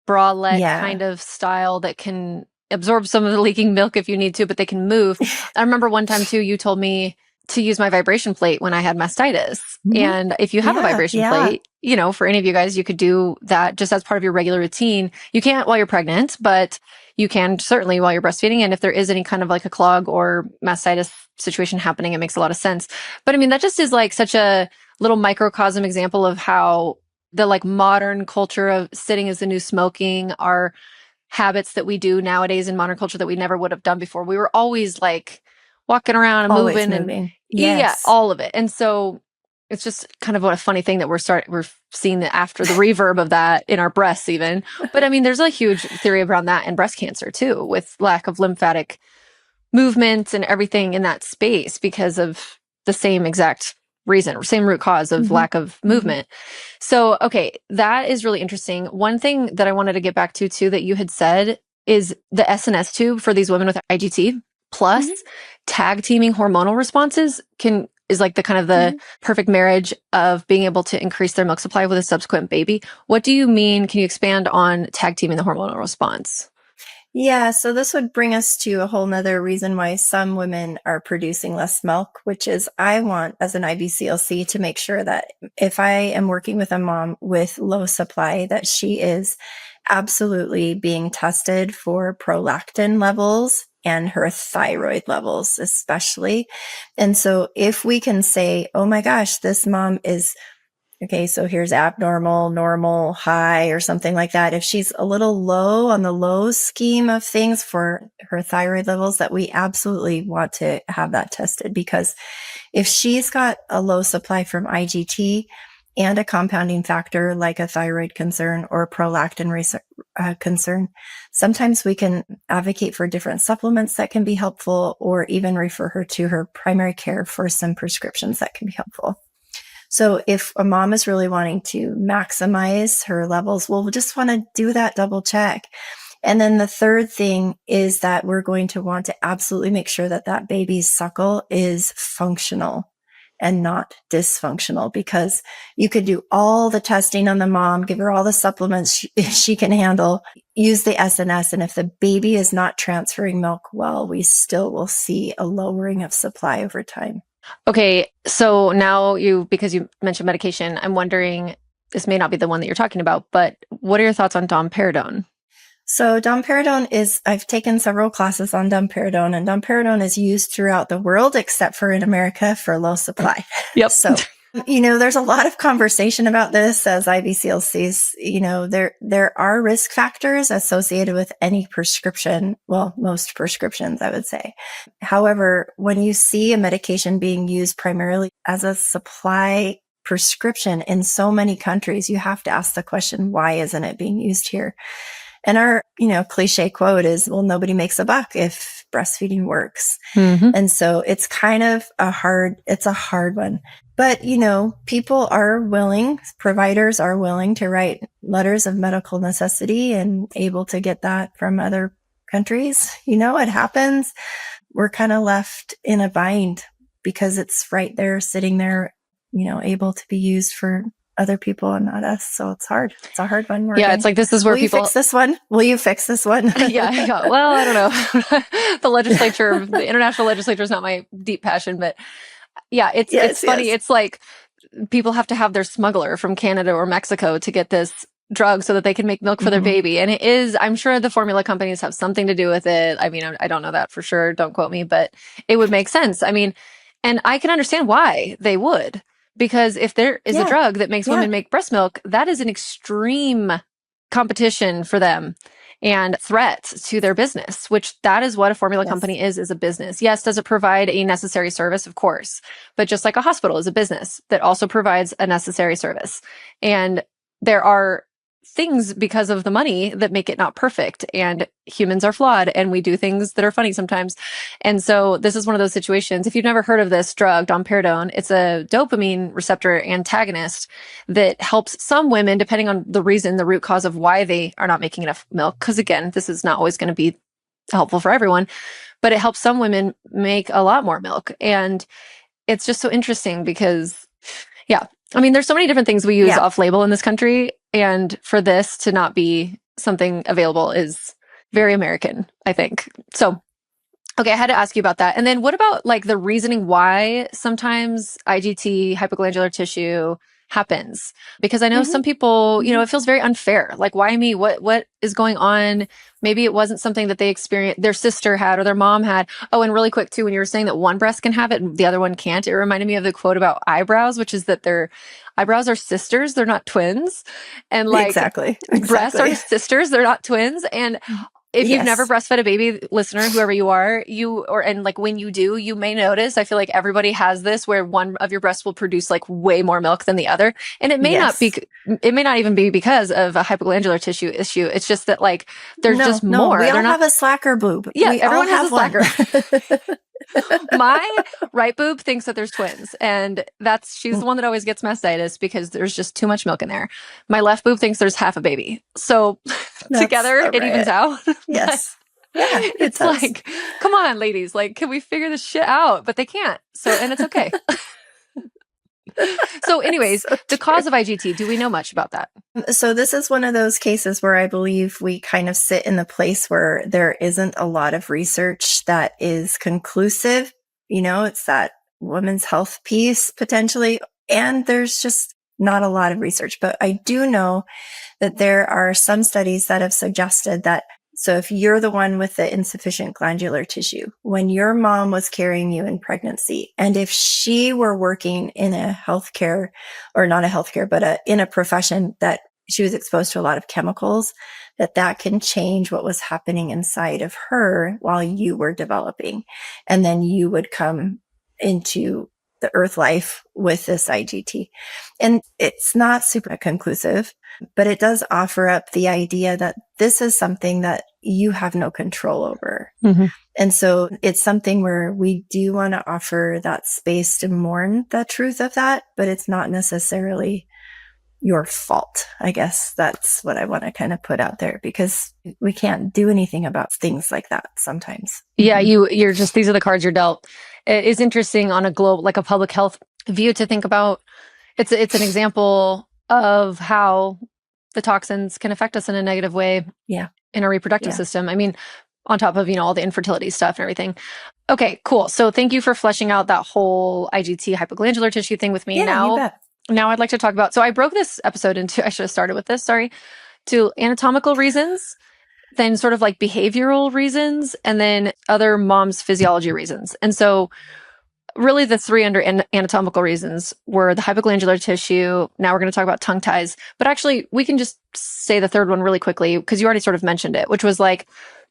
bralette kind of style that can absorb some of the leaking milk if you need to, but they can move. I remember one time too, you told me to use my vibration plate when I had mastitis. And if you have a vibration plate, you know, for any of you guys, you could do that just as part of your regular routine. You can't while you're pregnant, but you can certainly while you're breastfeeding. And if there is any kind of like a clog or mastitis situation happening, it makes a lot of sense. But I mean, that just is like such a little microcosm example of how the like modern culture of sitting is the new smoking are habits that we do nowadays in modern culture that we never would have done before. We were always like walking around and moving. And yeah, all of it. And so it's just kind of what a funny thing that we're seeing after the reverb of that in our breasts even. But I mean, there's a huge theory around that in breast cancer too, with lack of lymphatic movement and everything in that space because of the same exact reason, same root cause of lack of movement. So, okay, that is really interesting. One thing that I wanted to get back to too, that you had said is the SNS tube for these women with IGT plus tag teaming hormonal responses is like the kind of the perfect marriage of being able to increase their milk supply with a subsequent baby. What do you mean? Can you expand on tag teaming the hormonal response? Yeah, so this would bring us to a whole nother reason why some women are producing less milk, which is I want, as an IBCLC, to make sure that if I am working with a mom with low supply, that she is absolutely being tested for prolactin levels and her thyroid levels, especially. And so if we can say, oh my gosh, this mom is okay, so here's abnormal, normal, high, or something like that. If she's a little low on the low scheme of things for her thyroid levels, that we absolutely want to have that tested, because if she's got a low supply from IGT and a compounding factor like a thyroid concern or a prolactin concern, sometimes we can advocate for different supplements that can be helpful, or even refer her to her primary care for some prescriptions that can be helpful. So if a mom is really wanting to maximize her levels, we'll just want to do that double check. And then the third thing is that we're going to want to absolutely make sure that that baby's suckle is functional and not dysfunctional, because you could do all the testing on the mom, give her all the supplements she can handle, use the SNS. And if the baby is not transferring milk well, we still will see a lowering of supply over time. Okay, so now because you mentioned medication, I'm wondering, this may not be the one that you're talking about, but what are your thoughts on domperidone? So domperidone I've taken several classes on domperidone, and domperidone is used throughout the world except for in America for low supply. Yep. So, there's a lot of conversation about this as IBCLCs. There are risk factors associated with any prescription. Well, most prescriptions, I would say. However, when you see a medication being used primarily as a supply prescription in so many countries, you have to ask the question, why isn't it being used here? And our, cliche quote is, well, nobody makes a buck if breastfeeding works. And so it's kind of a hard one. But, providers are willing to write letters of medical necessity and able to get that from other countries. It happens. We're kind of left in a bind because it's right there, sitting there, able to be used for other people and not us. So it's hard. It's a hard one. Yeah, it's like, this is where Will you fix this one? Will you fix this one? Yeah. Well, I don't know. The legislature, the international legislature is not my deep passion, but yeah, it's funny. Yes. It's like people have to have their smuggler from Canada or Mexico to get this drug so that they can make milk for their baby. And I'm sure the formula companies have something to do with it. I mean, I don't know that for sure. Don't quote me, but it would make sense. I mean, and I can understand why they would. Because if there is a drug that makes women make breast milk, that is an extreme competition for them and threat to their business, which that is what a formula company is a business. Yes, does it provide a necessary service? Of course. But just like a hospital is a business that also provides a necessary service. And there are things because of the money that make it not perfect, and humans are flawed and we do things that are funny sometimes. And so this is one of those situations. If you've never heard of this drug, domperidone, it's a dopamine receptor antagonist that helps some women, depending on the reason, the root cause of why they are not making enough milk. Because again, this is not always going to be helpful for everyone, but it helps some women make a lot more milk. And it's just so interesting because, I mean, there's so many different things we use off label in this country. And for this to not be something available is very American, I think. So, okay, I had to ask you about that. And then what about like the reasoning why sometimes IGT, hypoglandular tissue, happens? Because I know some people, it feels very unfair. Like, why me? What is going on? Maybe it wasn't something that they experienced, their sister had or their mom had. Oh, and really quick too, when you were saying that one breast can have it and the other one can't, it reminded me of the quote about eyebrows, which is that their eyebrows are sisters, they're not twins. And like exactly. breasts are sisters, they're not twins. And if you've never breastfed a baby, listener, whoever you are, and like when you do, you may notice, I feel like everybody has this where one of your breasts will produce like way more milk than the other. And it may not even be because of a hypoglandular tissue issue. It's just that like, there's just more. We all have a slacker boob. Yeah, everyone has a slacker. My right boob thinks that there's twins, and she's the one that always gets mastitis because there's just too much milk in there. My left boob thinks there's half a baby. So together it evens out. Yes. It's like, come on, ladies, like, can we figure this shit out? But they can't. So, and it's okay. So anyways, the cause of IGT, do we know much about that? So this is one of those cases where I believe we kind of sit in the place where there isn't a lot of research that is conclusive. It's that women's health piece potentially, and there's just not a lot of research. But I do know that there are some studies that have suggested that, so if you're the one with the insufficient glandular tissue, when your mom was carrying you in pregnancy, and if she were working in a healthcare, or not a healthcare, but in a profession that she was exposed to a lot of chemicals, that can change what was happening inside of her while you were developing. And then you would come into the earth life with this IGT. And it's not super conclusive, but it does offer up the idea that this is something that you have no control over. And so it's something where we do want to offer that space to mourn the truth of that, but it's not necessarily your fault. I guess that's what I want to kind of put out there, because we can't do anything about things like that sometimes. Yeah, you're just, these are the cards you're dealt. It is interesting on a global, like a public health view to think about. It's an example of how the toxins can affect us in a negative way in our reproductive system. I mean, on top of, all the infertility stuff and everything. Okay, cool. So thank you for fleshing out that whole IGT hypoglandular tissue thing with me. Now I'd like to talk about, so I broke this episode into, I should have started with this, to anatomical reasons, then sort of like behavioral reasons, and then other mom's physiology reasons. And so really the three under anatomical reasons were the hypoglandular tissue. Now we're going to talk about tongue ties, but actually we can just say the third one really quickly because you already sort of mentioned it, which was like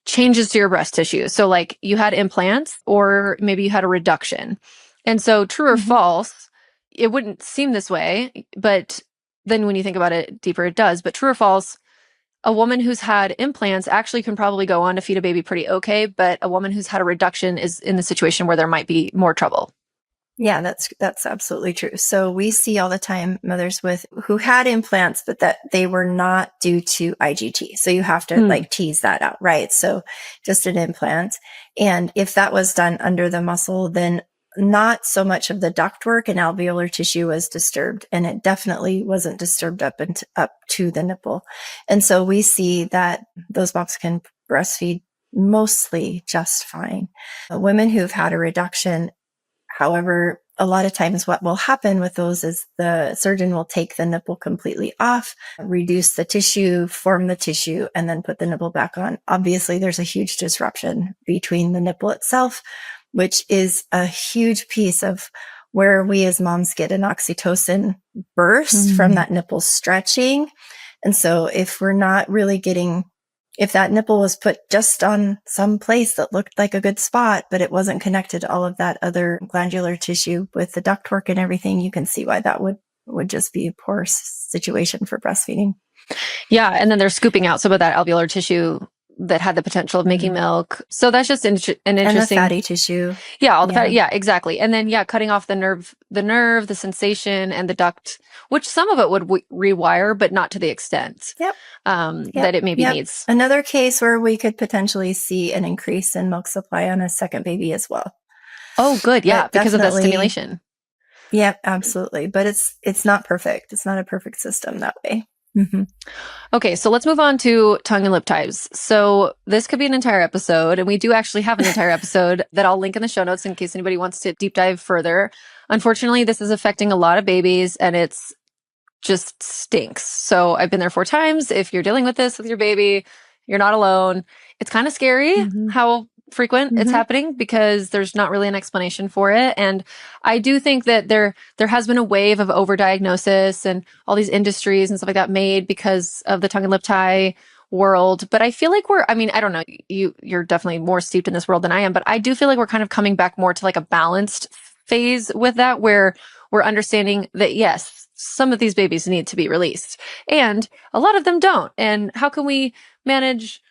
changes to your breast tissue. So like you had implants or maybe you had a reduction. And so true or false, it wouldn't seem this way, but then when you think about it deeper, it does. But true or false, a woman who's had implants actually can probably go on to feed a baby pretty okay, but a woman who's had a reduction is in the situation where there might be more trouble. Yeah, that's absolutely true. So we see all the time mothers who had implants, but that they were not due to IGT. So you have to like tease that out, right? So just an implant. And if that was done under the muscle, then not so much of the ductwork and alveolar tissue was disturbed, and it definitely wasn't disturbed up to the nipple. And so we see that those moms can breastfeed mostly just fine. Women who've had a reduction, however, a lot of times what will happen with those is the surgeon will take the nipple completely off, reduce the tissue, form the tissue, and then put the nipple back on. Obviously, there's a huge disruption between the nipple itself, which is a huge piece of where we as moms get an oxytocin burst from that nipple stretching. And so if we're not really getting, if that nipple was put just on some place that looked like a good spot, but it wasn't connected to all of that other glandular tissue with the ductwork and everything, you can see why that would just be a poor situation for breastfeeding. Yeah. And then they're scooping out some of that alveolar tissue that had the potential of making milk. So that's just an interesting. And the fatty tissue. Yeah. All the fatty. Yeah, exactly. And then, cutting off the nerve, the sensation and the duct, which some of it would rewire, but not to the extent that it maybe needs. Another case where we could potentially see an increase in milk supply on a second baby as well. Oh, good. Yeah. Because of that stimulation. Yeah, absolutely. But it's not perfect. It's not a perfect system that way. Mm-hmm. Okay, so let's move on to tongue and lip ties. So this could be an entire episode, and we do actually have an entire episode that I'll link in the show notes in case anybody wants to deep dive further. Unfortunately, this is affecting a lot of babies, and it's just stinks. So I've been there 4 times. If you're dealing with this with your baby, you're not alone. It's kind of scary how frequent it's happening because there's not really an explanation for it. And I do think that there has been a wave of overdiagnosis and all these industries and stuff like that made because of the tongue and lip tie world. But I feel like I don't know, you're definitely more steeped in this world than I am, but I do feel like we're kind of coming back more to like a balanced phase with that, where we're understanding that yes, some of these babies need to be released and a lot of them don't. And how can we manage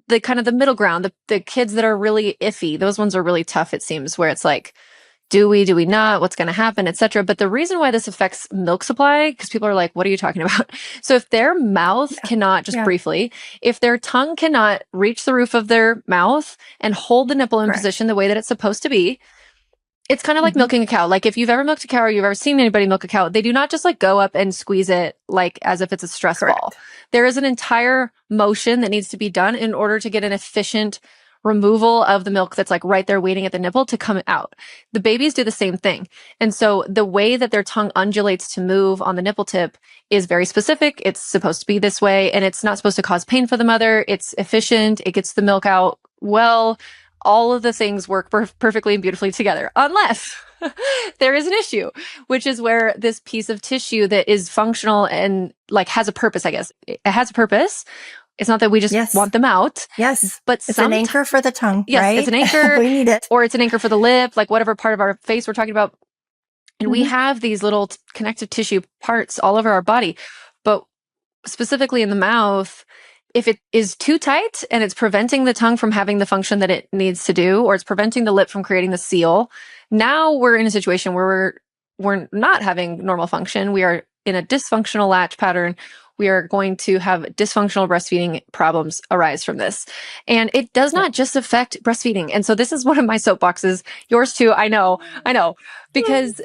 the kind of the middle ground, the kids that are really iffy? Those ones are really tough, it seems, where it's like, do we not, what's going to happen, etc. But the reason why this affects milk supply, because people are like, what are you talking about? So if their mouth cannot, just briefly, if their tongue cannot reach the roof of their mouth and hold the nipple in position the way that it's supposed to be, it's kind of like milking a cow. Like if you've ever milked a cow or you've ever seen anybody milk a cow, they do not just like go up and squeeze it like as if it's a stress ball. There is an entire motion that needs to be done in order to get an efficient removal of the milk that's like right there waiting at the nipple to come out. The babies do the same thing. And so the way that their tongue undulates to move on the nipple tip is very specific. It's supposed to be this way, and it's not supposed to cause pain for the mother. It's efficient. It gets the milk out well. All of the things work perfectly and beautifully together, unless there is an issue, which is where this piece of tissue that is functional and like has a purpose, I guess. It has a purpose. It's not that we just want them out. Yes. But it's an anchor for the tongue, right? It's an anchor. We need it. Or it's an anchor for the lip, like whatever part of our face we're talking about. And we have these little connective tissue parts all over our body. But specifically in the mouth, if it is too tight and it's preventing the tongue from having the function that it needs to do, or it's preventing the lip from creating the seal, now we're in a situation where we're not having normal function. We are in a dysfunctional latch pattern. We are going to have dysfunctional breastfeeding problems arise from this. And it does not just affect breastfeeding. And so this is one of my soapboxes, yours too. I know, because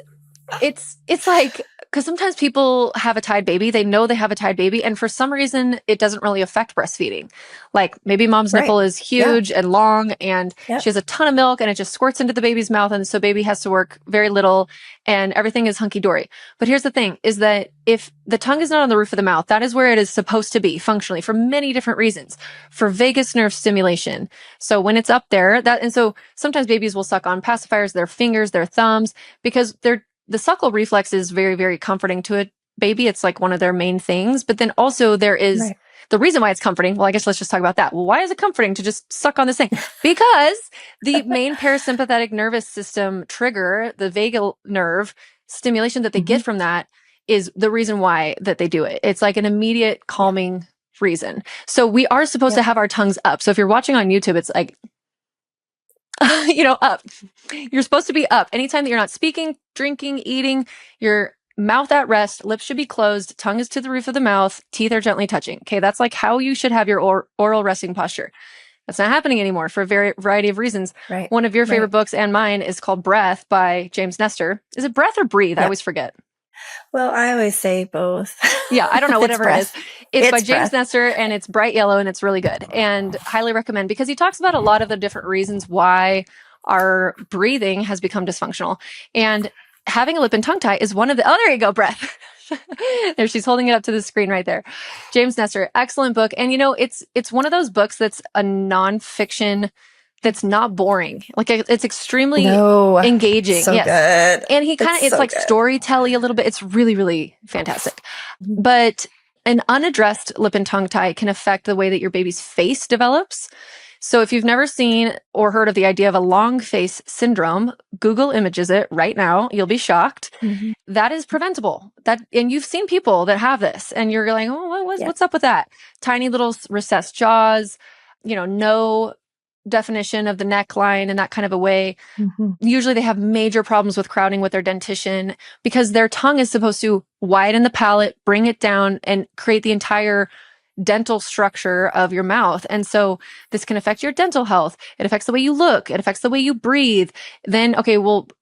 it's like, because sometimes people have a tied baby, they know they have a tied baby, and for some reason, it doesn't really affect breastfeeding. Like maybe mom's nipple is huge and long, and she has a ton of milk, and it just squirts into the baby's mouth, and so baby has to work very little, and everything is hunky-dory. But here's the thing, is that if the tongue is not on the roof of the mouth, that is where it is supposed to be functionally for many different reasons. For vagus nerve stimulation. So when it's up there, and so sometimes babies will suck on pacifiers, their fingers, their thumbs, because the suckle reflex is very, very comforting to a baby. It's like one of their main things. But then also there is the reason why it's comforting. Well, I guess let's just talk about that. Well, why is it comforting to just suck on this thing? Because the main parasympathetic nervous system trigger, the vagal nerve stimulation that they get from that, is the reason why that they do it. It's like an immediate calming reason. So we are supposed to have our tongues up. So if you're watching on YouTube, it's like Up. You're supposed to be up. Anytime that you're not speaking, drinking, eating, your mouth at rest, lips should be closed, tongue is to the roof of the mouth, teeth are gently touching. Okay, that's like how you should have your oral resting posture. That's not happening anymore for a variety of reasons. Right. One of your favorite books and mine is called Breath by James Nestor. Is it Breath or Breathe? I always forget. Well, I always say both. Yeah, I don't know, whatever it is. It's by James Breath. Nestor, and it's bright yellow, and it's really good, and highly recommend, because he talks about a lot of the different reasons why our breathing has become dysfunctional. And having a lip and tongue tie is one of the, there you go, Breath. There, she's holding it up to the screen right there. James Nestor, excellent book. And it's one of those books that's a nonfiction that's not boring. Like it's extremely engaging. So good. And he kind of, it's like storytelling a little bit. It's really, really fantastic. But an unaddressed lip and tongue tie can affect the way that your baby's face develops. So if you've never seen or heard of the idea of a long face syndrome, Google images it right now. You'll be shocked. That is preventable. And you've seen people that have this, and you're like, oh, what's up with that? Tiny little recessed jaws, no definition of the neckline in that kind of a way. Usually they have major problems with crowding with their dentition because their tongue is supposed to widen the palate, bring it down, and create the entire dental structure of your mouth. And so this can affect your dental health. It affects the way you look. It affects the way you breathe. Then,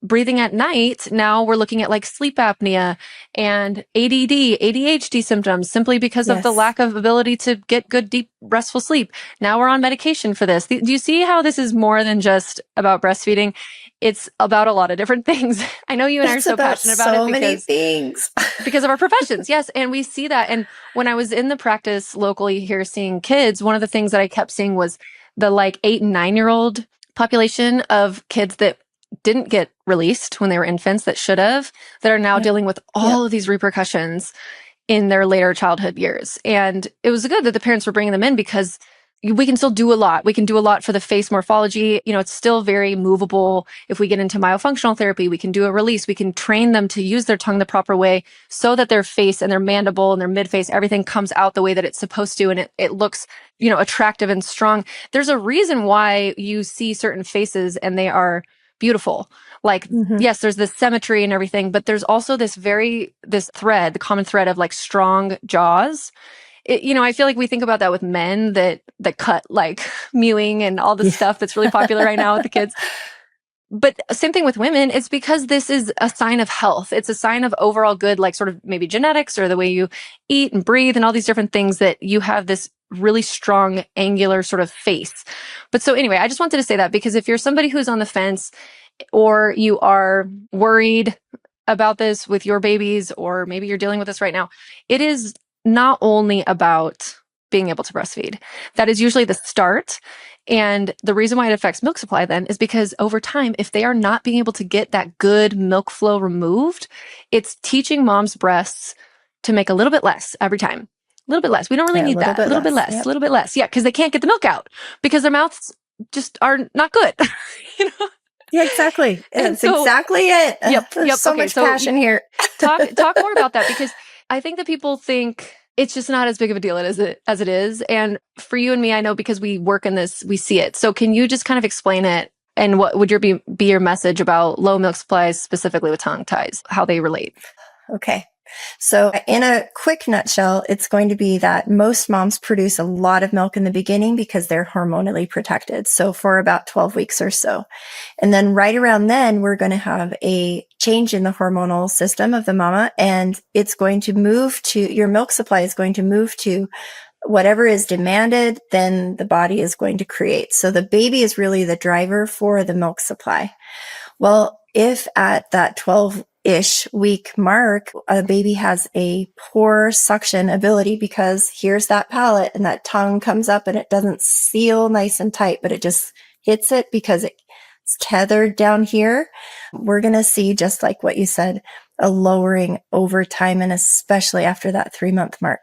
breathing at night, now we're looking at like sleep apnea and ADD, ADHD symptoms simply because of the lack of ability to get good, deep, restful sleep. Now we're on medication for this. Do you see how this is more than just about breastfeeding? It's about a lot of different things. I know you and I are so passionate about so it many things because of our professions. Yes. And we see that. And when I was in the practice locally here seeing kids, one of the things that I kept seeing was the 8 and 9-year-old population of kids that didn't get released when they were infants that should have, that are now dealing with all of these repercussions in their later childhood years. And it was good that the parents were bringing them in because we can still do a lot. We can do a lot for the face morphology. It's still very movable. If we get into myofunctional therapy, we can do a release. We can train them to use their tongue the proper way so that their face and their mandible and their midface, everything comes out the way that it's supposed to. And it looks, attractive and strong. There's a reason why you see certain faces and they are beautiful. Yes, there's this symmetry and everything, but there's also this thread, the common thread of strong jaws. I feel like we think about that with men that cut like mewing and all this stuff that's really popular right now with the kids. But same thing with women. It's because this is a sign of health. It's a sign of overall good, sort of maybe genetics or the way you eat and breathe and all these different things, that you have this really strong angular sort of face. But so anyway, I just wanted to say that because if you're somebody who's on the fence or you are worried about this with your babies, or maybe you're dealing with this right now, it is not only about being able to breastfeed. That is usually the start. And the reason why it affects milk supply then is because over time, if they are not being able to get that good milk flow removed, it's teaching mom's breasts to make a little bit less every time. A little bit less. We don't really need that. A little bit less. A little bit less. Yeah, because they can't get the milk out because their mouths just are not good. Yeah, exactly. That's exactly it. Yep. There's so much passion here. Talk more about that, because I think that people think it's just not as big of a deal as it is. And for you and me, I know because we work in this, we see it. So can you just kind of explain it? And what would be your message about low milk supplies, specifically with tongue ties, how they relate? Okay. So in a quick nutshell, it's going to be that most moms produce a lot of milk in the beginning because they're hormonally protected. So for about 12 weeks or so. And then right around then, we're going to have a change in the hormonal system of the mama. And it's going to move to, your milk supply is going to move to whatever is demanded, then the body is going to create. So the baby is really the driver for the milk supply. Well, if at that 12-ish week mark, a baby has a poor suction ability because here's that palate and that tongue comes up and it doesn't seal nice and tight, but it just hits it because it's tethered down here, we're going to see, just like what you said, a lowering over time, and especially after that 3-month mark.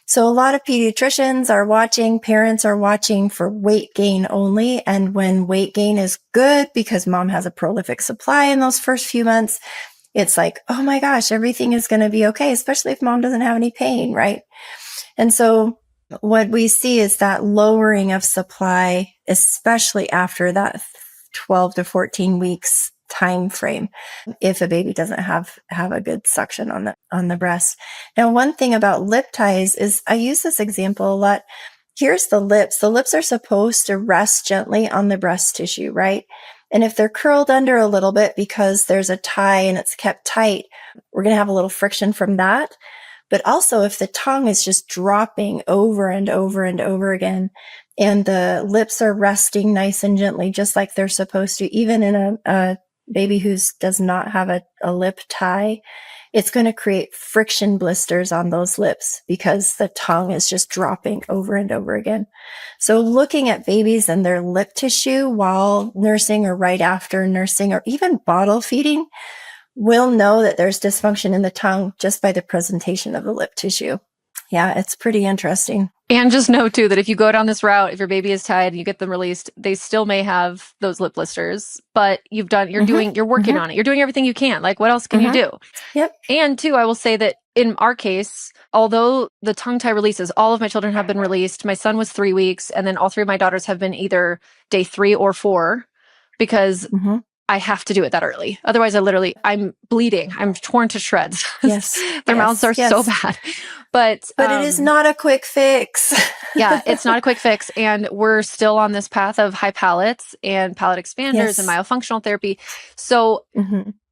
So a lot of pediatricians are watching, parents are watching for weight gain only. And when weight gain is good because mom has a prolific supply in those first few months, it's like, oh my gosh, everything is going to be okay, especially if mom doesn't have any pain, right? And so what we see is that lowering of supply, especially after that 12 to 14 weeks time frame if a baby doesn't have a good suction on the breast. Now, one thing about lip ties is I use this example a lot. Here's the lips. The lips are supposed to rest gently on the breast tissue, right? And if they're curled under a little bit because there's a tie and it's kept tight, we're going to have a little friction from that. But also if the tongue is just dropping over and over and over again, and the lips are resting nice and gently, just like they're supposed to, even in a baby who does not have a lip tie, it's going to create friction blisters on those lips because the tongue is just dropping over and over again. So looking at babies and their lip tissue while nursing or right after nursing or even bottle feeding, we'll know that there's dysfunction in the tongue just by the presentation of the lip tissue. Yeah, it's pretty interesting. And just know too that if you go down this route, if your baby is tied and you get them released, they still may have those lip blisters, but you're working on it. You're doing everything you can. Like, what else can you do? Yep. And two, I will say that in our case, although the tongue tie releases, all of my children have been released. My son was 3 weeks, and then all 3 of my daughters have been either day 3 or 4 because I have to do it that early. Otherwise, I'm bleeding. I'm torn to shreds. Yes. Their mouths are so bad. But it is not a quick fix. Yeah, it's not a quick fix. And we're still on this path of high palates and palate expanders and myofunctional therapy. So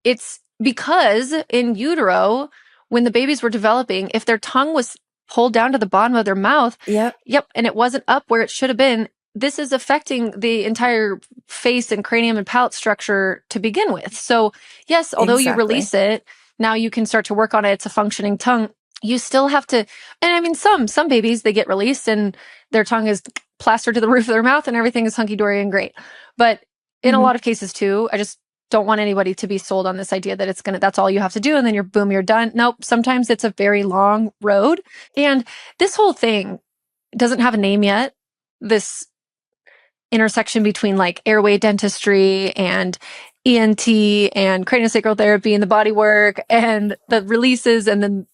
it's because in utero, when the babies were developing, if their tongue was pulled down to the bottom of their mouth, and it wasn't up where it should have been, this is affecting the entire face and cranium and palate structure to begin with. So yes, although you release it, now you can start to work on it. It's a functioning tongue. You still have to, and I mean, some babies, they get released and their tongue is plastered to the roof of their mouth and everything is hunky-dory and great. But in a lot of cases too, I just don't want anybody to be sold on this idea that that's all you have to do. And then you're done. Nope. Sometimes it's a very long road. And this whole thing doesn't have a name yet. This intersection between like airway dentistry and ENT and craniosacral therapy and the body work and the releases and then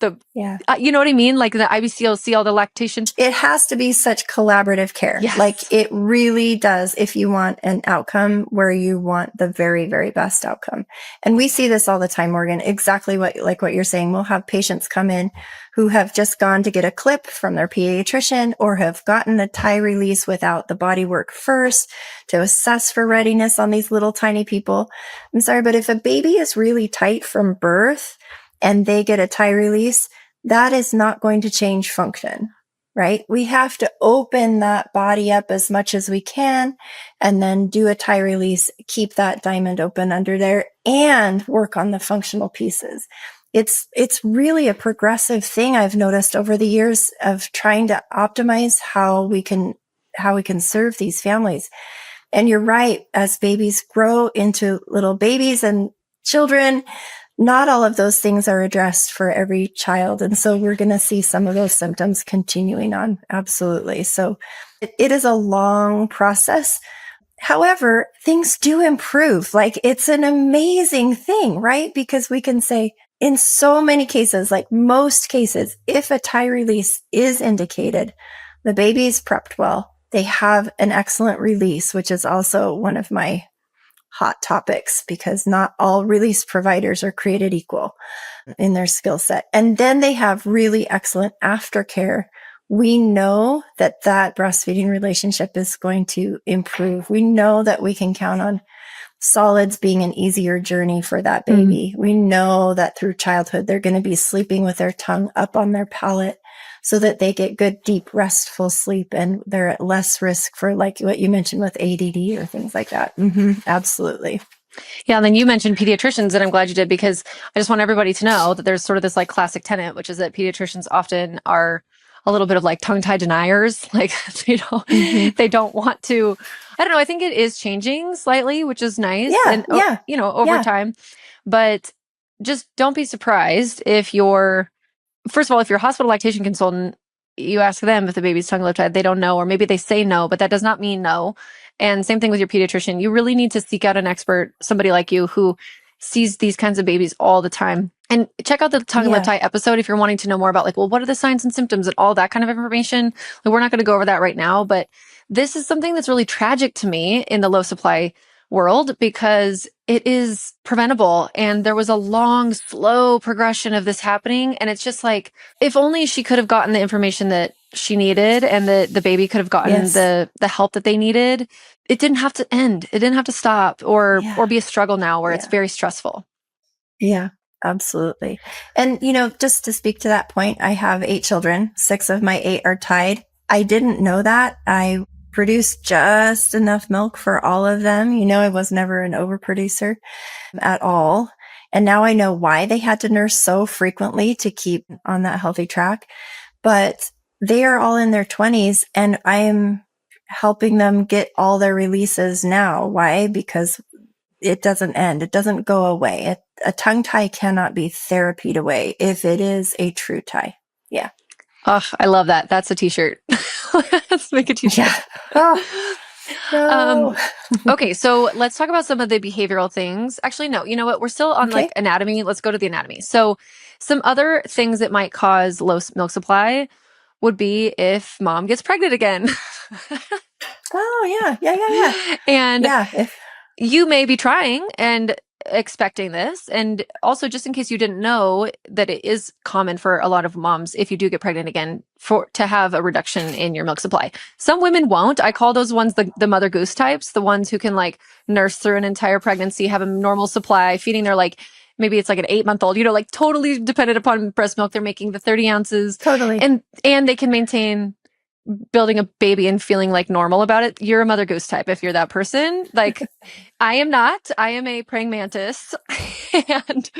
you know what I mean? Like the IBCLC, all the lactation. It has to be such collaborative care. Yes. Like it really does if you want an outcome where you want the very, very best outcome. And we see this all the time, Morgan, exactly what you're saying. We'll have patients come in who have just gone to get a clip from their pediatrician or have gotten a tie release without the body work first to assess for readiness on these little tiny people. I'm sorry, but if a baby is really tight from birth and they get a tie release, that is not going to change function, right? We have to open that body up as much as we can and then do a tie release, keep that diamond open under there and work on the functional pieces. It's really a progressive thing I've noticed over the years of trying to optimize how we can serve these families. And you're right, as babies grow into little babies and children, not all of those things are addressed for every child. And so we're going to see some of those symptoms continuing on. Absolutely. So it is a long process. However, things do improve. Like it's an amazing thing, right? Because we can say in so many cases, like most cases, if a tie release is indicated, the baby is prepped well. They have an excellent release, which is also one of my hot topics because not all release providers are created equal in their skill set. And then they have really excellent aftercare. We know that breastfeeding relationship is going to improve. We know that we can count on solids being an easier journey for that baby. We know that through childhood, they're going to be sleeping with their tongue up on their palate so that they get good, deep, restful sleep and they're at less risk for like what you mentioned with ADD or things like that. Absolutely. Yeah. And then you mentioned pediatricians, and I'm glad you did because I just want everybody to know that there's sort of this like classic tenet, which is that pediatricians often are a little bit of like tongue-tied deniers. Like they don't want to, I don't know. I think it is changing slightly, which is nice. Over time, but just don't be surprised if first of all, if you're a hospital lactation consultant, you ask them if the baby's tongue lip tied, they don't know, or maybe they say no, but that does not mean no. And same thing with your pediatrician. You really need to seek out an expert, somebody like you who sees these kinds of babies all the time. And check out the tongue and lip tie episode if you're wanting to know more about like, well, what are the signs and symptoms and all that kind of information. Like, we're not going to go over that right now, but this is something that's really tragic to me in the low supply world because it is preventable. And there was a long, slow progression of this happening. And it's just like, if only she could have gotten the information that she needed and the baby could have gotten Yes. the help that they needed, it didn't have to end. It didn't have to stop or be a struggle now where it's very stressful. Yeah, absolutely. And, just to speak to that point, I have 8 children. 6 of my 8 are tied. I didn't know that. I produced just enough milk for all of them. I was never an overproducer at all. And now I know why they had to nurse so frequently to keep on that healthy track. But they are all in their 20s and I am helping them get all their releases now. Why? Because it doesn't end. It doesn't go away. A tongue tie cannot be therapied away if it is a true tie. Yeah. Oh, I love that. That's a t-shirt. Let's make a t-shirt. Yeah. Oh, no. Okay. So let's talk about some of the behavioral things. Actually, no, you know what? We're still on like anatomy. Let's go to the anatomy. So some other things that might cause low milk supply would be if mom gets pregnant again. Oh, yeah. And you may be trying and expecting this. And also, just in case you didn't know, that it is common for a lot of moms, if you do get pregnant again, to have a reduction in your milk supply. Some women won't. I call those ones the mother goose types, the ones who can like nurse through an entire pregnancy, have a normal supply, feeding their maybe it's like an 8-month-old, like totally dependent upon breast milk. They're making the 30 ounces. Totally. And they can maintain building a baby and feeling like normal about it. You're a mother goose type if you're that person. Like I am not. I am a praying mantis and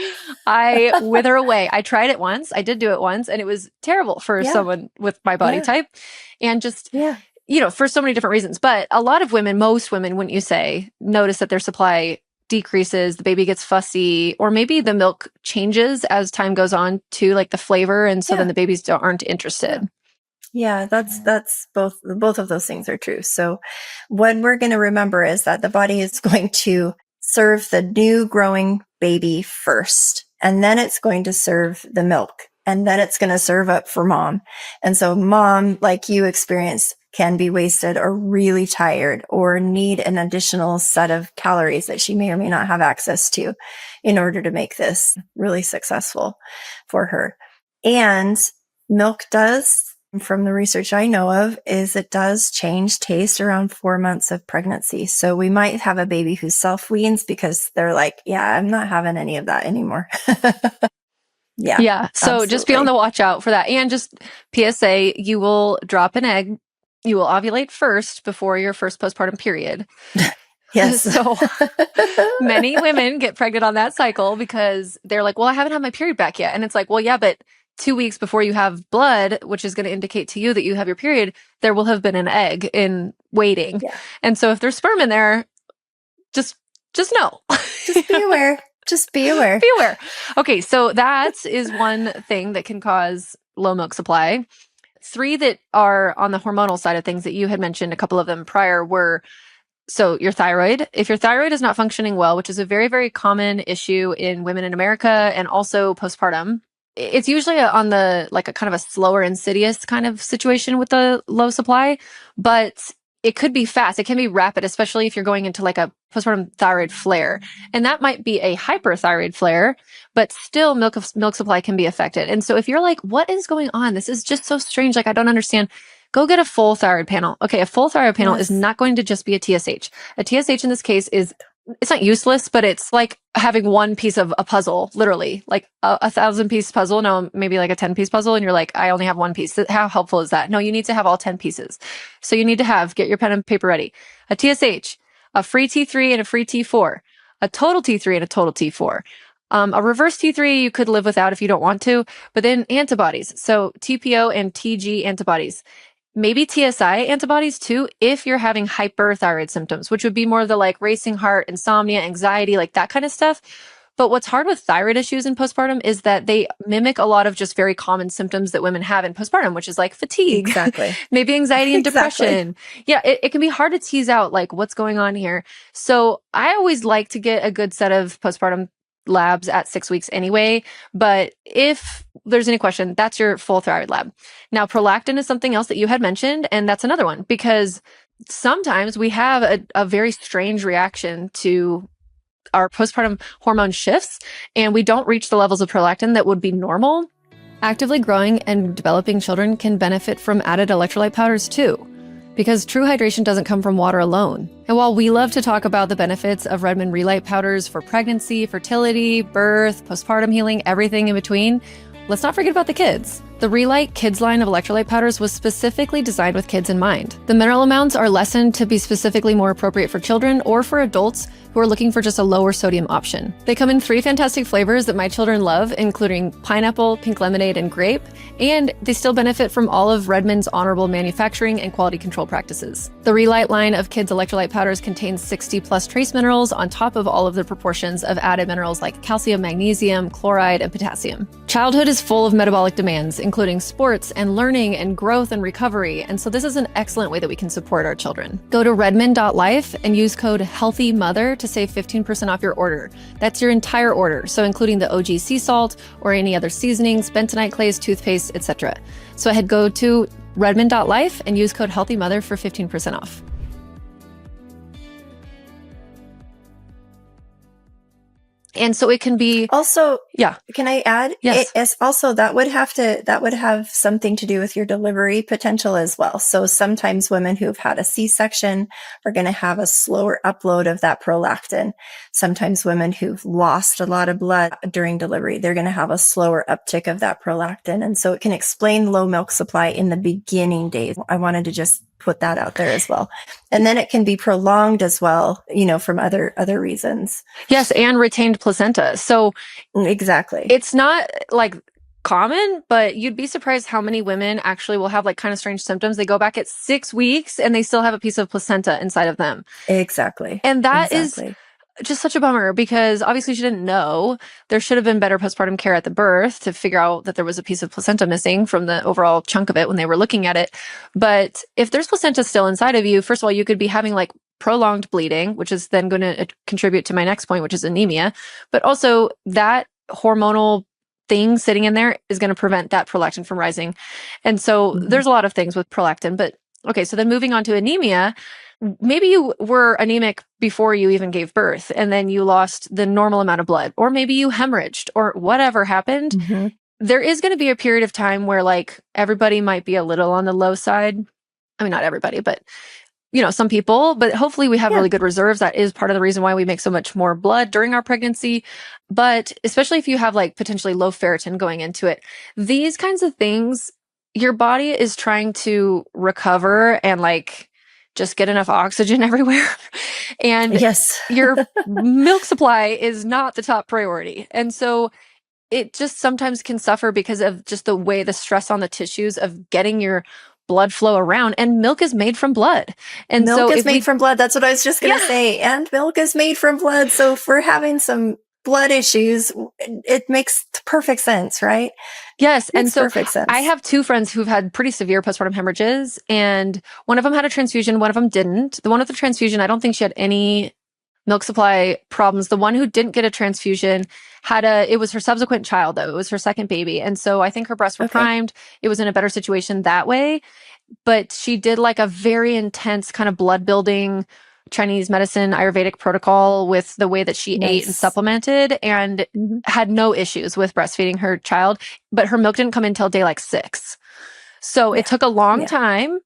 I wither away. I tried it once. I did do it once and it was terrible for someone with my body type and just, for so many different reasons. But a lot of women, most women, wouldn't you say, notice that their supply decreases, the baby gets fussy, or maybe the milk changes as time goes on to like the flavor. And so then the babies aren't interested. Yeah, that's both of those things are true. So what we're going to remember is that the body is going to serve the new growing baby first, and then it's going to serve the milk, and then it's going to serve up for mom. And so mom, like you experience, can be wasted or really tired or need an additional set of calories that she may or may not have access to in order to make this really successful for her. And milk does, from the research I know of, is it does change taste around 4 months of pregnancy. So we might have a baby who self-weans because they're like, I'm not having any of that anymore. Yeah. So absolutely. Just be on the watch out for that. And just PSA, you will drop an egg. You will ovulate first before your first postpartum period. Yes. So many women get pregnant on that cycle because they're like, well, I haven't had my period back yet. And it's like, well, yeah, but 2 weeks before you have blood, which is going to indicate to you that you have your period, there will have been an egg in waiting. Yeah. And so if there's sperm in there, just know. Just be aware. Just be aware. Be aware. Okay. So that is one thing that can cause low milk supply. 3 that are on the hormonal side of things that you had mentioned, a couple of them prior, were so your thyroid. If your thyroid is not functioning well, which is a very, very common issue in women in America and also postpartum, it's usually on the like a kind of a slower, insidious kind of situation with the low supply, but it could be fast. It can be rapid, especially if you're going into like a postpartum thyroid flare. And that might be a hyperthyroid flare, but still milk supply can be affected. And so if you're like, what is going on? This is just so strange. Like, I don't understand. Go get a full thyroid panel. Okay. A full thyroid panel is not going to just be a TSH. A TSH in this case it's not useless, but it's like having one piece of a puzzle, literally like a 1,000-piece puzzle. No, maybe like a 10-piece puzzle. And you're like, I only have one piece. How helpful is that? No, you need to have all 10 pieces. So you need to get your pen and paper ready. A TSH, a free T3 and a free T4, a total T3 and a total T4. A reverse T3 you could live without if you don't want to, but then antibodies. So TPO and TG antibodies. Maybe TSI antibodies too, if you're having hyperthyroid symptoms, which would be more of the like racing heart, insomnia, anxiety, like that kind of stuff. But what's hard with thyroid issues in postpartum is that they mimic a lot of just very common symptoms that women have in postpartum, which is like fatigue, maybe anxiety and depression. Yeah, it can be hard to tease out like what's going on here. So I always like to get a good set of postpartum labs at 6 weeks anyway. But if there's any question, that's your full thyroid lab. Now, prolactin is something else that you had mentioned, and that's another one because sometimes we have a very strange reaction to our postpartum hormone shifts, and we don't reach the levels of prolactin that would be normal. Actively growing and developing children can benefit from added electrolyte powders too, because true hydration doesn't come from water alone. And while we love to talk about the benefits of Redmond Relight powders for pregnancy, fertility, birth, postpartum healing, everything in between, let's not forget about the kids. The Relight Kids line of electrolyte powders was specifically designed with kids in mind. The mineral amounts are lessened to be specifically more appropriate for children or for adults who are looking for just a lower sodium option. They come in 3 fantastic flavors that my children love, including pineapple, pink lemonade, and grape, and they still benefit from all of Redmond's honorable manufacturing and quality control practices. The Relight line of kids electrolyte powders contains 60 plus trace minerals on top of all of the proportions of added minerals like calcium, magnesium, chloride, and potassium. Childhood is full of metabolic demands, including sports and learning and growth and recovery, and so this is an excellent way that we can support our children. Go to redmond.life and use code HEALTHYMOTHER to save 15% off your order. That's your entire order, so including the OG sea salt or any other seasonings, bentonite clays, toothpaste, etc. So go to redmond.life and use code HEALTHYMOTHER for 15% off. And so it can be also, yeah. Can I add? Yes. Also, that would have something to do with your delivery potential as well. So sometimes women who've had a C-section are going to have a slower upload of that prolactin. Sometimes women who've lost a lot of blood during delivery, they're going to have a slower uptick of that prolactin. And so it can explain low milk supply in the beginning days. I wanted to just put that out there as well. And then it can be prolonged as well, from other reasons. Yes, and retained placenta. So exactly. It's not like common, but you'd be surprised how many women actually will have like kind of strange symptoms. They go back at 6 weeks and they still have a piece of placenta inside of them. Exactly. And that is just such a bummer, because obviously she didn't know. There should have been better postpartum care at the birth to figure out that there was a piece of placenta missing from the overall chunk of it when they were looking at it. But if there's placenta still inside of you, first of all, you could be having like prolonged bleeding, which is then going to contribute to my next point, which is anemia. But also that hormonal thing sitting in there is going to prevent that prolactin from rising. And so there's a lot of things with prolactin. But okay, so then moving on to anemia, maybe you were anemic before you even gave birth, and then you lost the normal amount of blood, or maybe you hemorrhaged, or whatever happened. There is going to be a period of time where like everybody might be a little on the low side. I mean, not everybody, but some people, but hopefully we have really good reserves. That is part of the reason why we make so much more blood during our pregnancy. But especially if you have like potentially low ferritin going into it, these kinds of things, your body is trying to recover and like just get enough oxygen everywhere. And your milk supply is not the top priority. And so it just sometimes can suffer because of just the way the stress on the tissues of getting your blood flow around. And milk is made from blood. And milk is made from blood. That's what I was just going to say. And milk is made from blood. So if we're having some blood issues, it makes perfect sense, right? Yes. And so I have 2 friends who've had pretty severe postpartum hemorrhages, and one of them had a transfusion, one of them didn't. The one with the transfusion, I don't think she had any milk supply problems. The one who didn't get a transfusion it was her subsequent child though. It was her second baby. And so I think her breasts were primed. It was in a better situation that way. But she did like a very intense kind of blood building Chinese medicine Ayurvedic protocol with the way that she ate and supplemented, and had no issues with breastfeeding her child, but her milk didn't come in until day like 6. So it took a long time,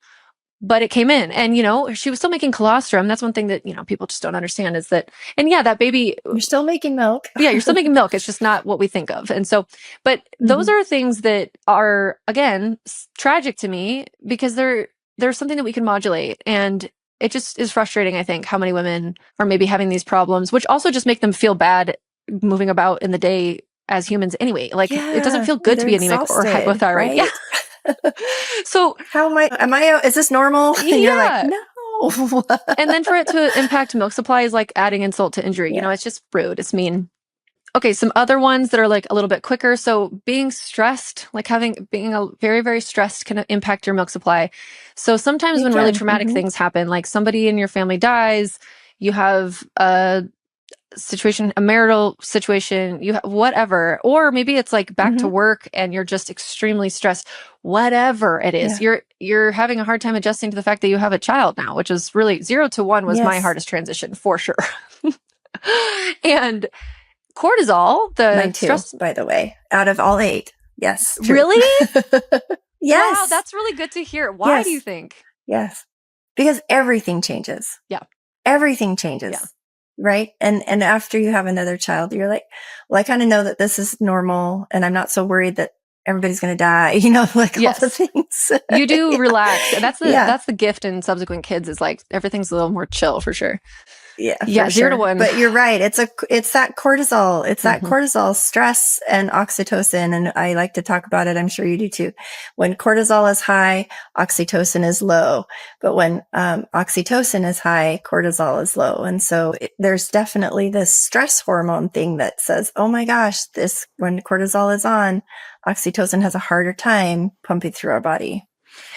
but it came in. And, she was still making colostrum. That's one thing that, people just don't understand is that, and that baby. You're still making milk. You're still making milk. It's just not what we think of. And so, but those are things that are, again, tragic to me, because there's something that we can modulate. And it just is frustrating, I think, how many women are maybe having these problems, which also just make them feel bad moving about in the day as humans anyway. Like it doesn't feel good to be anemic or hypothyroid. Right? Yeah. So how is this normal? And you're like, no. And then for it to impact milk supply is like adding insult to injury. It's just rude. It's mean. Okay, some other ones that are like a little bit quicker. So being stressed, like being a very, very stressed can impact your milk supply. So sometimes when really traumatic things happen, like somebody in your family dies, you have a situation, a marital situation, whatever, or maybe it's like back to work and you're just extremely stressed, whatever it is, you're having a hard time adjusting to the fact that you have a child now, which is really 0 to 1 was my hardest transition for sure. And cortisol, the mine too, stress, by the way, out of all 8. Yes. True. Really? Yes. Wow, that's really good to hear. Why do you think? Yes. Because everything changes. Yeah. Everything changes. Yeah. Right. And after you have another child, you're like, well, I kind of know that this is normal and I'm not so worried that everybody's going to die, you know, like all the things. You do relax. That's the gift in subsequent kids is like, everything's a little more chill for sure. Yeah, 0 to 1. But you're right. It's that cortisol. It's that cortisol, stress, and oxytocin. And I like to talk about it. I'm sure you do too. When cortisol is high, oxytocin is low. But when oxytocin is high, cortisol is low. And so there's definitely this stress hormone thing that says, oh my gosh, when cortisol is on, oxytocin has a harder time pumping through our body.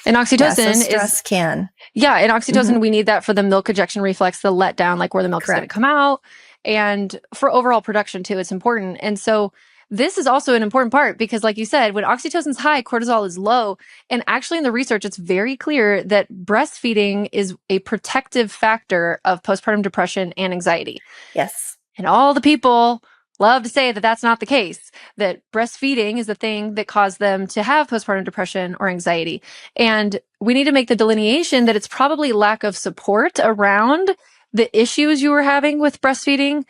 And oxytocin stress can. Yeah. And oxytocin, we need that for the milk ejection reflex, the let down, like where the milk is going to come out. And for overall production too, it's important. And so this is also an important part because like you said, when oxytocin's high, cortisol is low. And actually in the research, it's very clear that breastfeeding is a protective factor of postpartum depression and anxiety. Yes. And all the people love to say that that's not the case, that breastfeeding is the thing that caused them to have postpartum depression or anxiety. And we need to make the delineation that it's probably lack of support around the issues you were having with breastfeeding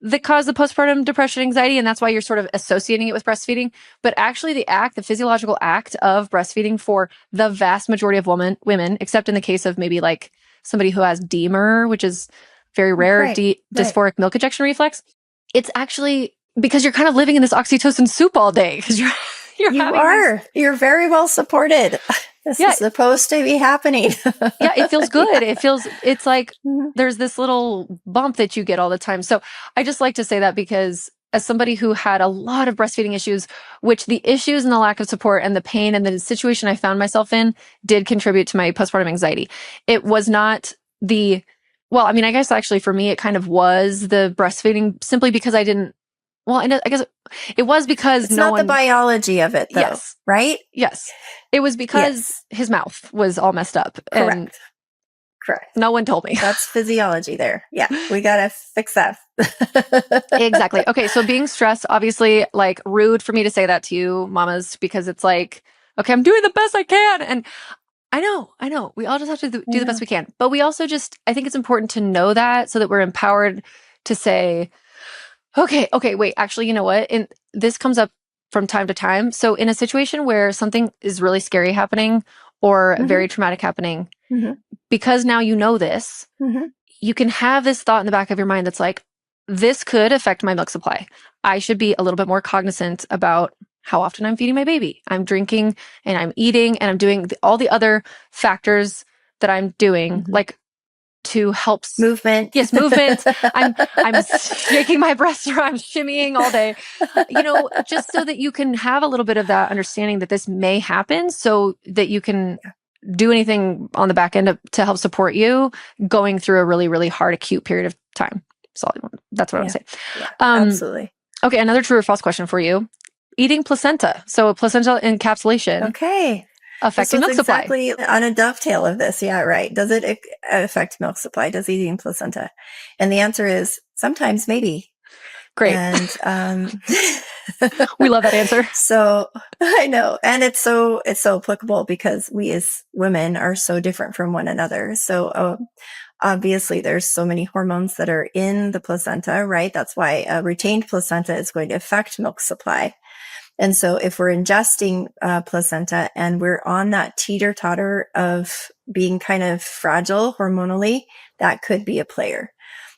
that caused the postpartum depression, anxiety. And that's why you're sort of associating it with breastfeeding. But actually the physiological act of breastfeeding for the vast majority of women, except in the case of maybe like somebody who has DMER, which is very rare, dysphoric milk ejection reflex. It's actually because you're kind of living in this oxytocin soup all day because you're very well supported. This is supposed to be happening. Yeah, it feels good. It's like there's this little bump that you get all the time. So I just like to say that because as somebody who had a lot of breastfeeding issues, which the issues and the lack of support and the pain and the situation I found myself in did contribute to my postpartum anxiety. It was not I guess actually for me, it kind of was the breastfeeding simply because I guess it was because it's not the biology of it though, right? Yes. It was because his mouth was all messed up. Correct. No one told me. That's physiology there. Yeah. We got to fix that. Exactly. Okay. So being stressed, obviously like rude for me to say that to you mamas, because it's like, okay, I'm doing the best I can. And I know. We all just have to do the best we can. But we also I think it's important to know that so that we're empowered to say, okay, wait, actually, you know what? And this comes up from time to time. So in a situation where something is really scary happening or very traumatic happening, because now you know this, you can have this thought in the back of your mind that's like, this could affect my milk supply. I should be a little bit more cognizant about how often I'm feeding my baby. I'm drinking and I'm eating and I'm doing all the other factors that I'm doing, like to help movement. Yes, movement. I'm shaking my breasts or I'm shimmying all day, just so that you can have a little bit of that understanding that this may happen so that you can do anything on the back end to help support you going through a really, really hard acute period of time. So that's what I want to say. Yeah, absolutely. Okay. Another true or false question for you. Eating placenta. So placental encapsulation. Okay. Affecting milk supply. Exactly on a dovetail of this. Yeah, right. Does it affect milk supply? Does eating placenta? And the answer is sometimes, maybe. Great. And we love that answer. So I know. And it's so applicable because we as women are so different from one another. So obviously there's so many hormones that are in the placenta, right? That's why a retained placenta is going to affect milk supply. And so if we're ingesting placenta and we're on that teeter-totter of being kind of fragile hormonally, that could be a player.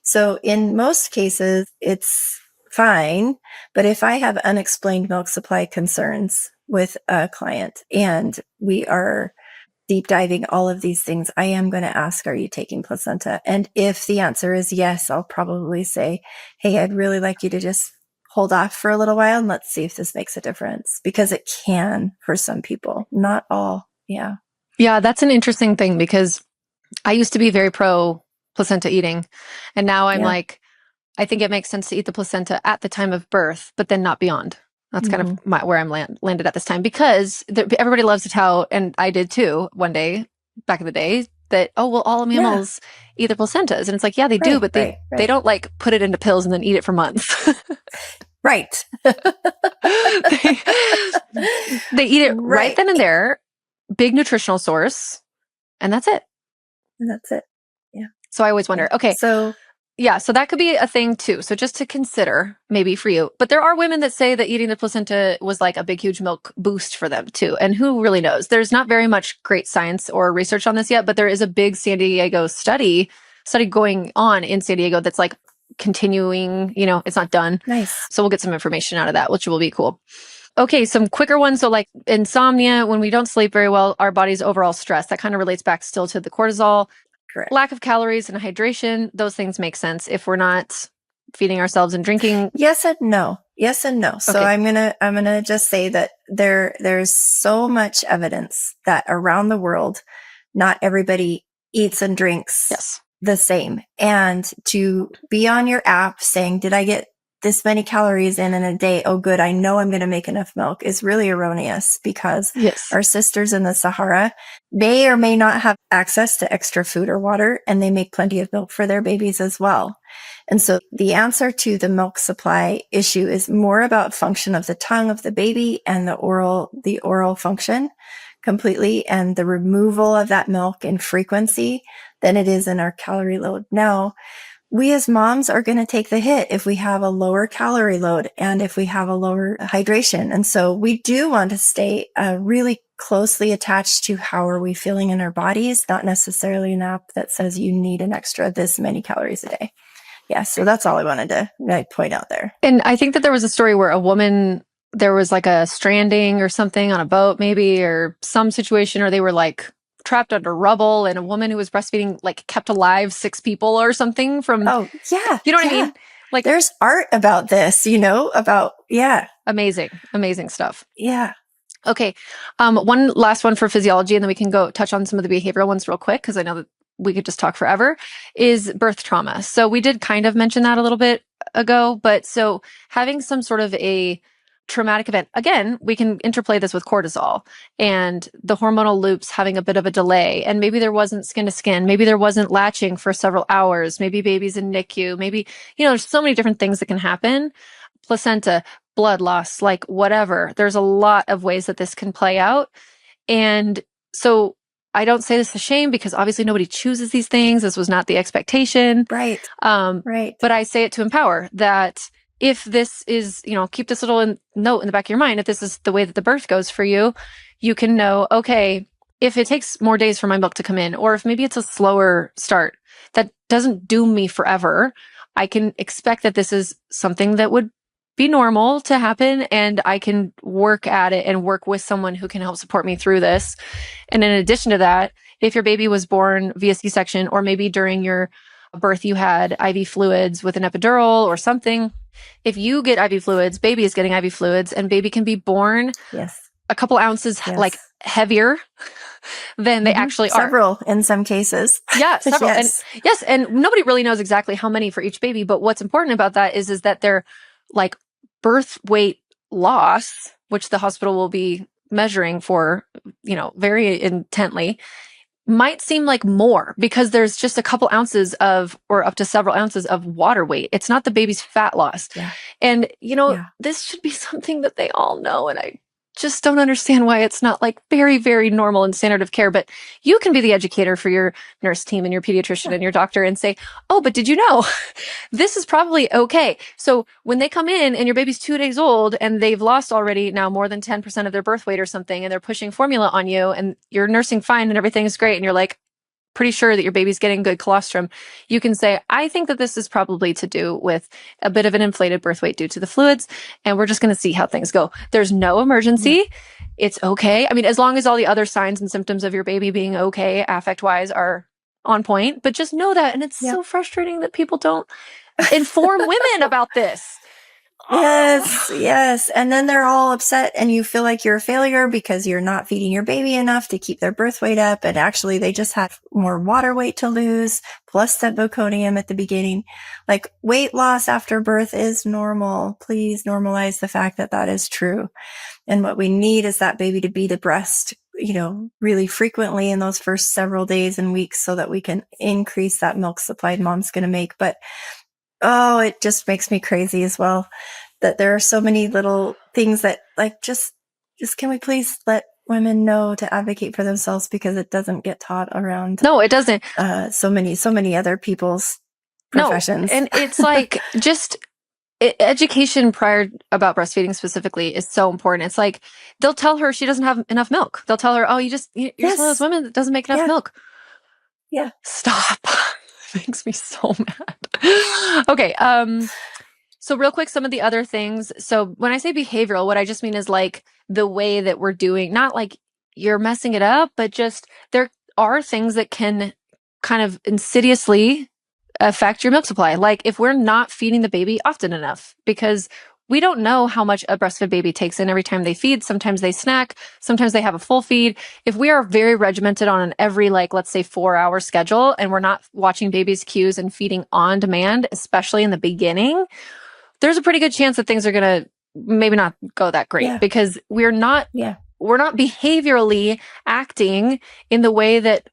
So in most cases, it's fine. But if I have unexplained milk supply concerns with a client and we are deep diving all of these things, I am going to ask, are you taking placenta? And if the answer is yes, I'll probably say, hey, I'd really like you to just hold off for a little while and let's see if this makes a difference, because it can for some people, not all. Yeah. Yeah. That's an interesting thing because I used to be very pro placenta eating. And now I'm like, I think it makes sense to eat the placenta at the time of birth, but then not beyond. That's kind of where I'm landed at this time, because everybody loves to tout, and I did too one day back in the day, that, oh, well, all mammals eat their placentas. And it's like, yeah, they do, but they don't like put it into pills and then eat it for months. Right. they eat it right then and there, big nutritional source, and that's it. And that's it. Yeah. So I always wonder, okay. So yeah, so that could be a thing too. So just to consider maybe for you. But there are women that say that eating the placenta was like a big, huge milk boost for them too. And who really knows? There's not very much great science or research on this yet, but there is a big San Diego study going on in San Diego that's like continuing, it's not done. Nice. So we'll get some information out of that, which will be cool. Okay, some quicker ones. So like insomnia, when we don't sleep very well, our body's overall stress, that kind of relates back still to the cortisol. Correct. Lack of calories and hydration, those things make sense if we're not feeding ourselves and drinking. Yes and no. Yes and no. So I'm gonna just say that there's so much evidence that around the world, not everybody eats and drinks the same. And to be on your app saying, did I get this many calories in a day? Oh, good. I know I'm going to make enough milk, is really erroneous, because our sisters in the Sahara may or may not have access to extra food or water, and they make plenty of milk for their babies as well. And so the answer to the milk supply issue is more about function of the tongue of the baby and the oral function completely, and the removal of that milk in frequency than it is in our calorie load. Now, we as moms are going to take the hit if we have a lower calorie load and if we have a lower hydration. And so we do want to stay really closely attached to how are we feeling in our bodies, not necessarily an app that says you need an extra this many calories a day. Yeah, so that's all I wanted to point out there. And I think that there was a story where a woman, there was like a stranding or something on a boat maybe, or some situation, or they were like trapped under rubble, and a woman who was breastfeeding like kept alive 6 people or something from, you know what I mean? Like there's art about this, amazing stuff. Yeah. Okay. One last one for physiology, and then we can go touch on some of the behavioral ones real quick, because I know that we could just talk forever, is birth trauma. So we did kind of mention that a little bit ago, but so having some sort of a traumatic event, again, we can interplay this with cortisol and the hormonal loops having a bit of a delay. And maybe there wasn't skin to skin. Maybe there wasn't latching for several hours. Maybe baby's in NICU. Maybe, there's so many different things that can happen. Placenta, blood loss, like whatever. There's a lot of ways that this can play out. And so I don't say this to shame, because obviously nobody chooses these things. This was not the expectation. Right. But I say it to empower that if this is, keep this little note in the back of your mind, if this is the way that the birth goes for you, you can know, okay, if it takes more days for my milk to come in, or if maybe it's a slower start, that doesn't doom me forever. I can expect that this is something that would be normal to happen, and I can work at it and work with someone who can help support me through this. And in addition to that, if your baby was born via C-section, or maybe during your birth you had IV fluids with an epidural or something, if you get IV fluids, baby is getting IV fluids, and baby can be born a couple ounces like heavier than they actually are. Several in some cases. Yeah, several. And nobody really knows exactly how many for each baby, but what's important about that is that they're like birth weight loss, which the hospital will be measuring for, very intently, might seem like more because there's just a couple ounces of, or up to several ounces of water weight. It's not the baby's fat loss. Yeah. And, this should be something that they all know. And I just don't understand why it's not like very, very normal and standard of care. But you can be the educator for your nurse team and your pediatrician and your doctor and say, oh, but did you know this is probably okay? So when they come in and your baby's 2 days old and they've lost already now more than 10% of their birth weight or something, and they're pushing formula on you and you're nursing fine and everything is great, and you're like pretty sure that your baby's getting good colostrum, you can say, I think that this is probably to do with a bit of an inflated birth weight due to the fluids, and we're just going to see how things go. There's no emergency. It's okay. I mean, as long as all the other signs and symptoms of your baby being okay, affect-wise, are on point, but just know that. And it's so frustrating that people don't inform women about this. Yes, yes. And then they're all upset and you feel like you're a failure because you're not feeding your baby enough to keep their birth weight up. And actually they just have more water weight to lose, plus that meconium at the beginning. Like weight loss after birth is normal. Please normalize the fact that that is true. And what we need is that baby to be the breast, really frequently in those first several days and weeks so that we can increase that milk supply mom's going to make. But oh, it just makes me crazy as well that there are so many little things that like, just can we please let women know to advocate for themselves because it doesn't get taught around. No, it doesn't. So many other people's professions. No, and it's like just education prior about breastfeeding specifically is so important. It's like they'll tell her she doesn't have enough milk. They'll tell her, oh, you're yes. one of those women that doesn't make enough milk. Yeah. Stop. It makes me so mad. Okay. So real quick, some of the other things. So when I say behavioral, what I just mean is like the way that we're doing, not like you're messing it up, but just there are things that can kind of insidiously affect your milk supply. Like if we're not feeding the baby often enough, because we don't know how much a breastfed baby takes in every time they feed. Sometimes they snack. Sometimes they have a full feed. If we are very regimented on an every, like, let's say 4-hour schedule, and we're not watching baby's cues and feeding on demand, especially in the beginning, there's a pretty good chance that things are going to maybe not go that great because we're not behaviorally acting in the way that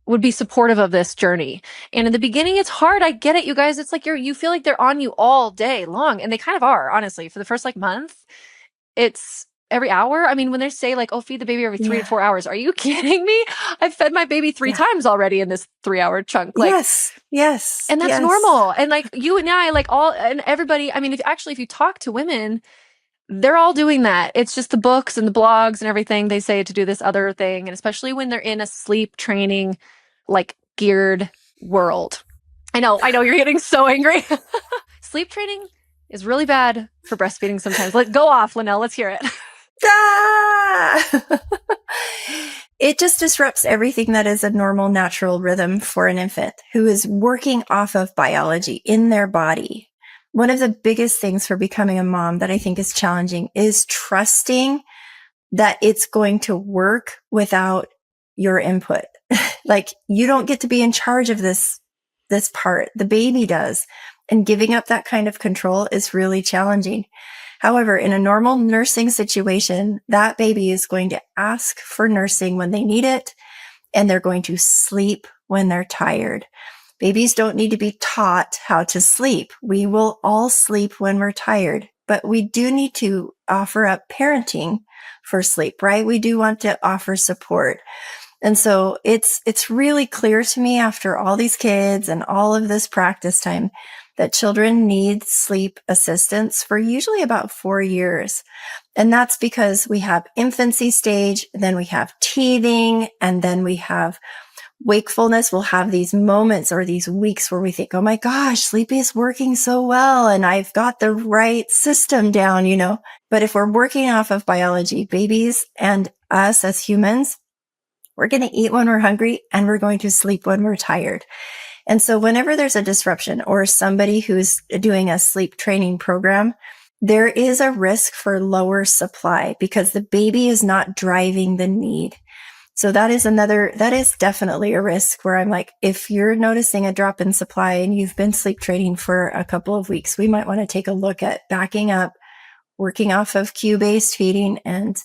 would be supportive of this journey. And in the beginning, it's hard. I get it, you guys. It's like you feel like they're on you all day long. And they kind of are, honestly. For the first month, it's every hour. I mean, when they say like, oh, feed the baby every 3 to 4 hours, are you kidding me? I've fed my baby 3 times already in this 3-hour chunk. Like, yes. And that's normal. And like you and I, like and everybody, I mean, if you talk to women, they're all doing that. It's just the books and the blogs and everything. They say to do this other thing. And especially when they're in a sleep training, like geared world. I know you're getting so angry. Sleep training is really bad for breastfeeding sometimes. Go off, Lynelle. Let's hear it. It just disrupts everything that is a normal, natural rhythm for an infant who is working off of biology in their body. One of the biggest things for becoming a mom that I think is challenging is trusting that it's going to work without your input. Like you don't get to be in charge of this part. The baby does. And giving up that kind of control is really challenging. However, in a normal nursing situation, that baby is going to ask for nursing when they need it, and they're going to sleep when they're tired. Babies don't need to be taught how to sleep. We will all sleep when we're tired, but we do need to offer up parenting for sleep, right? We do want to offer support. And so it's really clear to me after all these kids and all of this practice time that children need sleep assistance for usually about 4 years. And that's because we have infancy stage, then we have teething, and then we have wakefulness. We'll have these moments or these weeks where we think, oh my gosh, sleep is working so well and I've got the right system down, But if we're working off of biology, babies and us as humans, we're going to eat when we're hungry and we're going to sleep when we're tired. And so whenever there's a disruption or somebody who's doing a sleep training program, there is a risk for lower supply because the baby is not driving the need. So that is definitely a risk where I'm like, if you're noticing a drop in supply and you've been sleep training for a couple of weeks, we might want to take a look at backing up, working off of cue-based feeding, and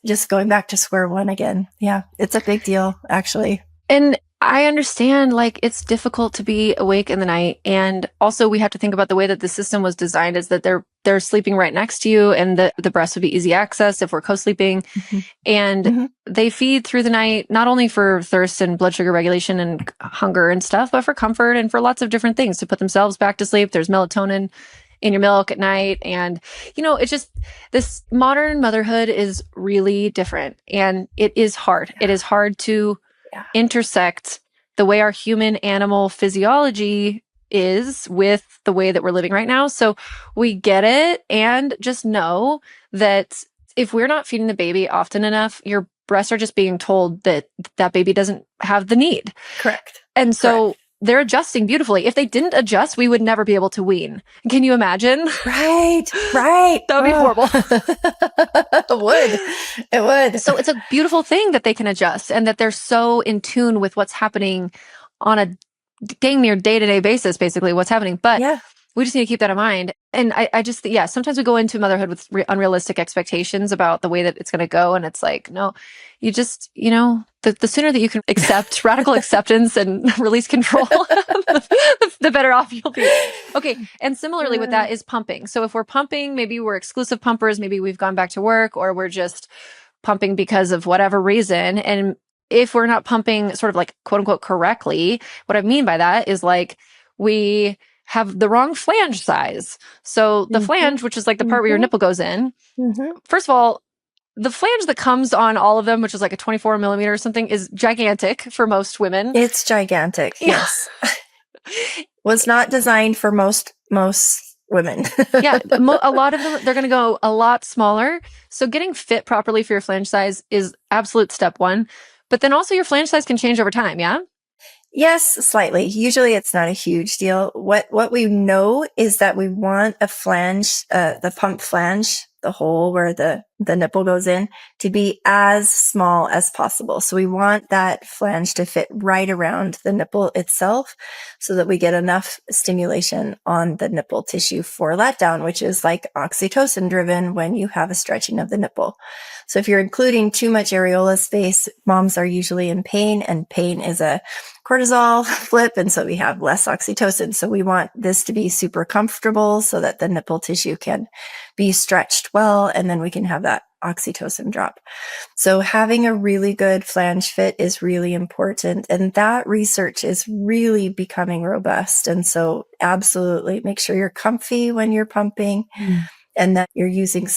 just going back to square one again. Yeah, it's a big deal, actually. And I understand, like, it's difficult to be awake in the night. And also we have to think about the way that the system was designed is that they're sleeping right next to you and the breast would be easy access if we're co-sleeping. Mm-hmm. And they feed through the night, not only for thirst and blood sugar regulation and hunger and stuff, but for comfort and for lots of different things to put themselves back to sleep. There's melatonin in your milk at night. And, it's just, this modern motherhood is really different and it is hard. It is hard to intersect the way our human animal physiology is with the way that we're living right now. So we get it, and just know that if we're not feeding the baby often enough, your breasts are just being told that that baby doesn't have the need. Correct. And so they're adjusting beautifully. If they didn't adjust, we would never be able to wean. Can you imagine? Right. That would be horrible. It would. So it's a beautiful thing that they can adjust and that they're so in tune with what's happening on a dang near day-to-day basis, basically what's happening. But we just need to keep that in mind. And I just, sometimes we go into motherhood with unrealistic expectations about the way that it's going to go. And it's like, no, you just, the sooner that you can accept radical acceptance and release control, the better off you'll be. Okay. And similarly with that is pumping. So if we're pumping, maybe we're exclusive pumpers, maybe we've gone back to work, or we're just pumping because of whatever reason. And if we're not pumping sort of like quote unquote correctly, what I mean by that is like we have the wrong flange size. So the flange, which is like the part where your nipple goes in, first of all, the flange that comes on all of them, which is like a 24 millimeter or something, is gigantic for most women. It's gigantic. Yes. Was not designed for most women. A lot of them, they're going to go a lot smaller. So getting fit properly for your flange size is absolute step one. But then also your flange size can change over time. Yeah. Yes, slightly. Usually it's not a huge deal. What we know is that we want a flange, the pump flange, the hole where the nipple goes in, to be as small as possible. So we want that flange to fit right around the nipple itself so that we get enough stimulation on the nipple tissue for letdown, which is like oxytocin driven when you have a stretching of the nipple. So if you're including too much areola space, moms are usually in pain, and pain is a cortisol flip. And so we have less oxytocin. So we want this to be super comfortable so that the nipple tissue can be stretched well. And then we can have that oxytocin drop. So having a really good flange fit is really important. And that research is really becoming robust. And so absolutely make sure you're comfy when you're pumping and that you're using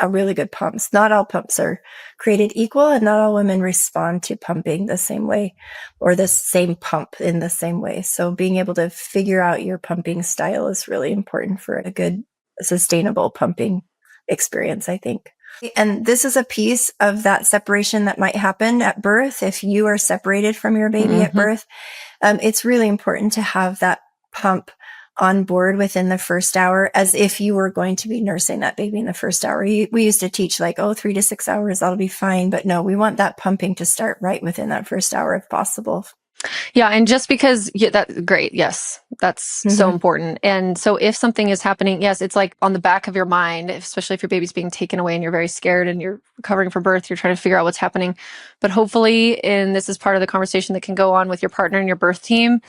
a really good pumps. Not all pumps are created equal, and not all women respond to pumping the same way or the same pump in the same way. So being able to figure out your pumping style is really important for a good, sustainable pumping experience, I think. And this is a piece of that separation that might happen at birth. If you are separated from your baby at birth, it's really important to have that pump on board within the first hour, as if you were going to be nursing that baby in the first hour. We used to teach like, 3 to 6 hours, that'll be fine. But no, we want that pumping to start right within that first hour if possible. Yeah. And just because that's great. Yes. That's so important. And so if something is happening, yes, it's like on the back of your mind, especially if your baby's being taken away and you're very scared and you're recovering from birth, you're trying to figure out what's happening. But hopefully, and this is part of the conversation that can go on with your partner and your birth team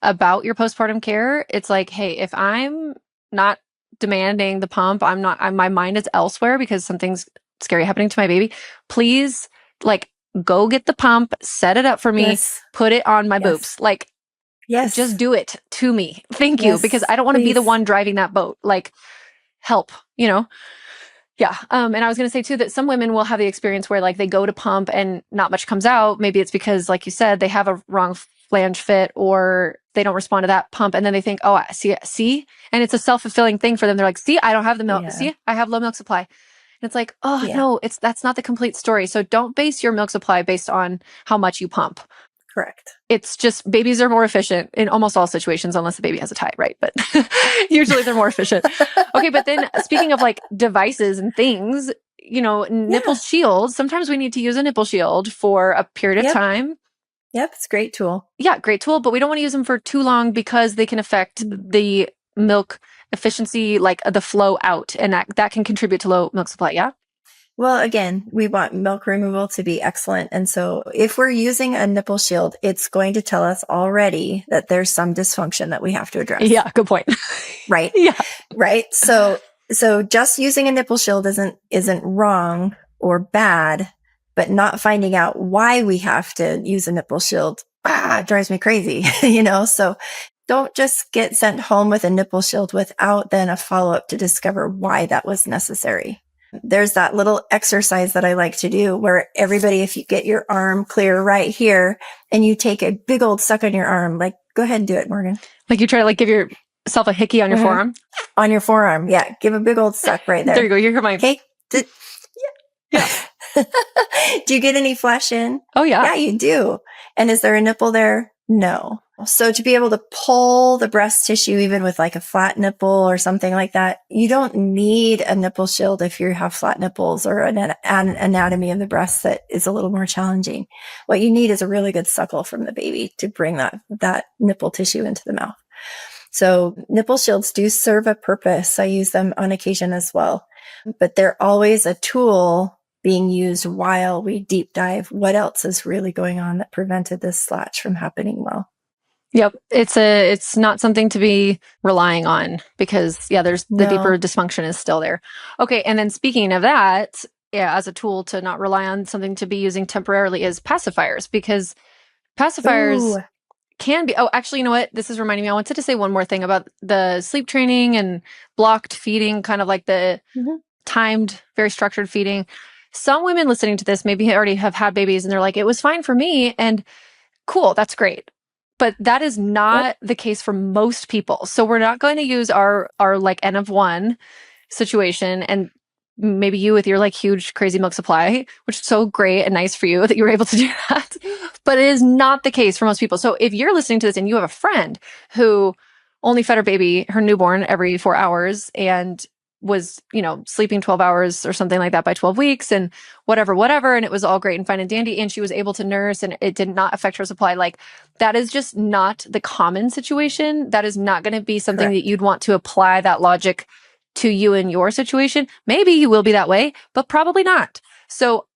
about your postpartum care, it's like, hey, if I'm not demanding the pump, my mind is elsewhere because something's scary happening to my baby, please, like, go get the pump, set it up for me, put it on my boobs. Like, just do it to me. Thank you. Because I don't want to be the one driving that boat. Like, help, Yeah. And I was going to say too, that some women will have the experience where like they go to pump and not much comes out. Maybe it's because, like you said, they have a wrong flange fit or they don't respond to that pump. And then they think, oh, I see. And it's a self-fulfilling thing for them. They're like, see, I don't have the milk. See, I have low milk supply. And it's like, no, that's not the complete story. So don't base your milk supply based on how much you pump. Correct. It's just babies are more efficient in almost all situations, unless the baby has a tie, right? But usually they're more efficient. Okay. But then speaking of like devices and things, nipple shields, sometimes we need to use a nipple shield for a period of time. Yep. It's a great tool. Yeah. Great tool. But we don't want to use them for too long because they can affect the milk efficiency, like the flow out. And that can contribute to low milk supply. Yeah. Well, again, we want milk removal to be excellent. And so if we're using a nipple shield, it's going to tell us already that there's some dysfunction that we have to address. Yeah, good point. Right? Yeah. Right? So just using a nipple shield isn't wrong or bad, but not finding out why we have to use a nipple shield, it drives me crazy, So don't just get sent home with a nipple shield without then a follow-up to discover why that was necessary. There's that little exercise that I like to do where everybody, if you get your arm clear right here and you take a big old suck on your arm, like, go ahead and do it, Morgan. Like you try to like give yourself a hickey on your forearm? On your forearm. Yeah. Give a big old suck right there. There you go. You're my... Okay. Yeah. Do you get any flesh in? Oh, yeah. Yeah, you do. And is there a nipple there? No. So to be able to pull the breast tissue, even with like a flat nipple or something like that, you don't need a nipple shield if you have flat nipples or an anatomy of the breast that is a little more challenging. What you need is a really good suckle from the baby to bring that nipple tissue into the mouth. So nipple shields do serve a purpose. I use them on occasion as well, but they're always a tool being used while we deep dive what else is really going on that prevented this latch from happening well. Yep. It's not something to be relying on because there's the deeper dysfunction is still there. Okay. And then speaking of that, as a tool to not rely on something to be using temporarily is pacifiers, because pacifiers can be, actually, you know what? This is reminding me, I wanted to say one more thing about the sleep training and blocked feeding, kind of like the timed, very structured feeding. Some women listening to this maybe already have had babies and they're like, it was fine for me. And cool, that's great. But that is not the case for most people. So we're not going to use our like N of one situation, and maybe you with your like huge crazy milk supply, which is so great and nice for you that you were able to do that. But it is not the case for most people. So if you're listening to this and you have a friend who only fed her newborn every 4 hours and was, sleeping 12 hours or something like that by 12 weeks and whatever, and it was all great and fine and dandy, and she was able to nurse and it did not affect her supply, like that is just not the common situation. That is not going to be something that you'd want to apply that logic to you in your situation. Maybe you will be that way, but probably not. So,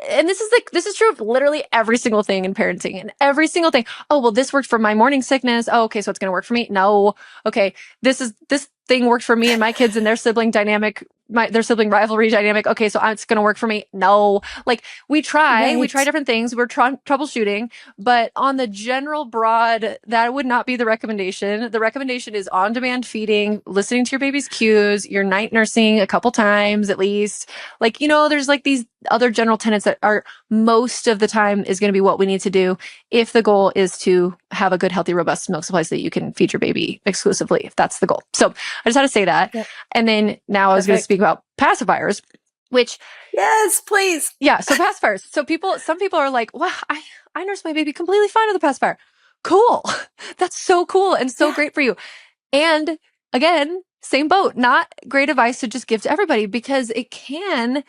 and this is true of literally every single thing in parenting and every single thing. Oh, well, this worked for my morning sickness. Oh, okay. So it's going to work for me. No. Okay. This thing worked for me and my kids and their sibling rivalry dynamic. Okay. So it's going to work for me. No, like we try different things. We're troubleshooting, but on the general broad, that would not be the recommendation. The recommendation is on-demand feeding, listening to your baby's cues, your night nursing a couple times at least. Like, there's like these other general tenets that are most of the time is going to be what we need to do if the goal is to have a good, healthy, robust milk supply so that you can feed your baby exclusively, if that's the goal. So I just had to say that. Yep. And then now I was going to speak about pacifiers, which... Yes, please. Yeah. So pacifiers. So some people are like, wow, I nursed my baby completely fine with a pacifier. Cool. That's so cool and so great for you. And again, same boat, not great advice to just give to everybody because it can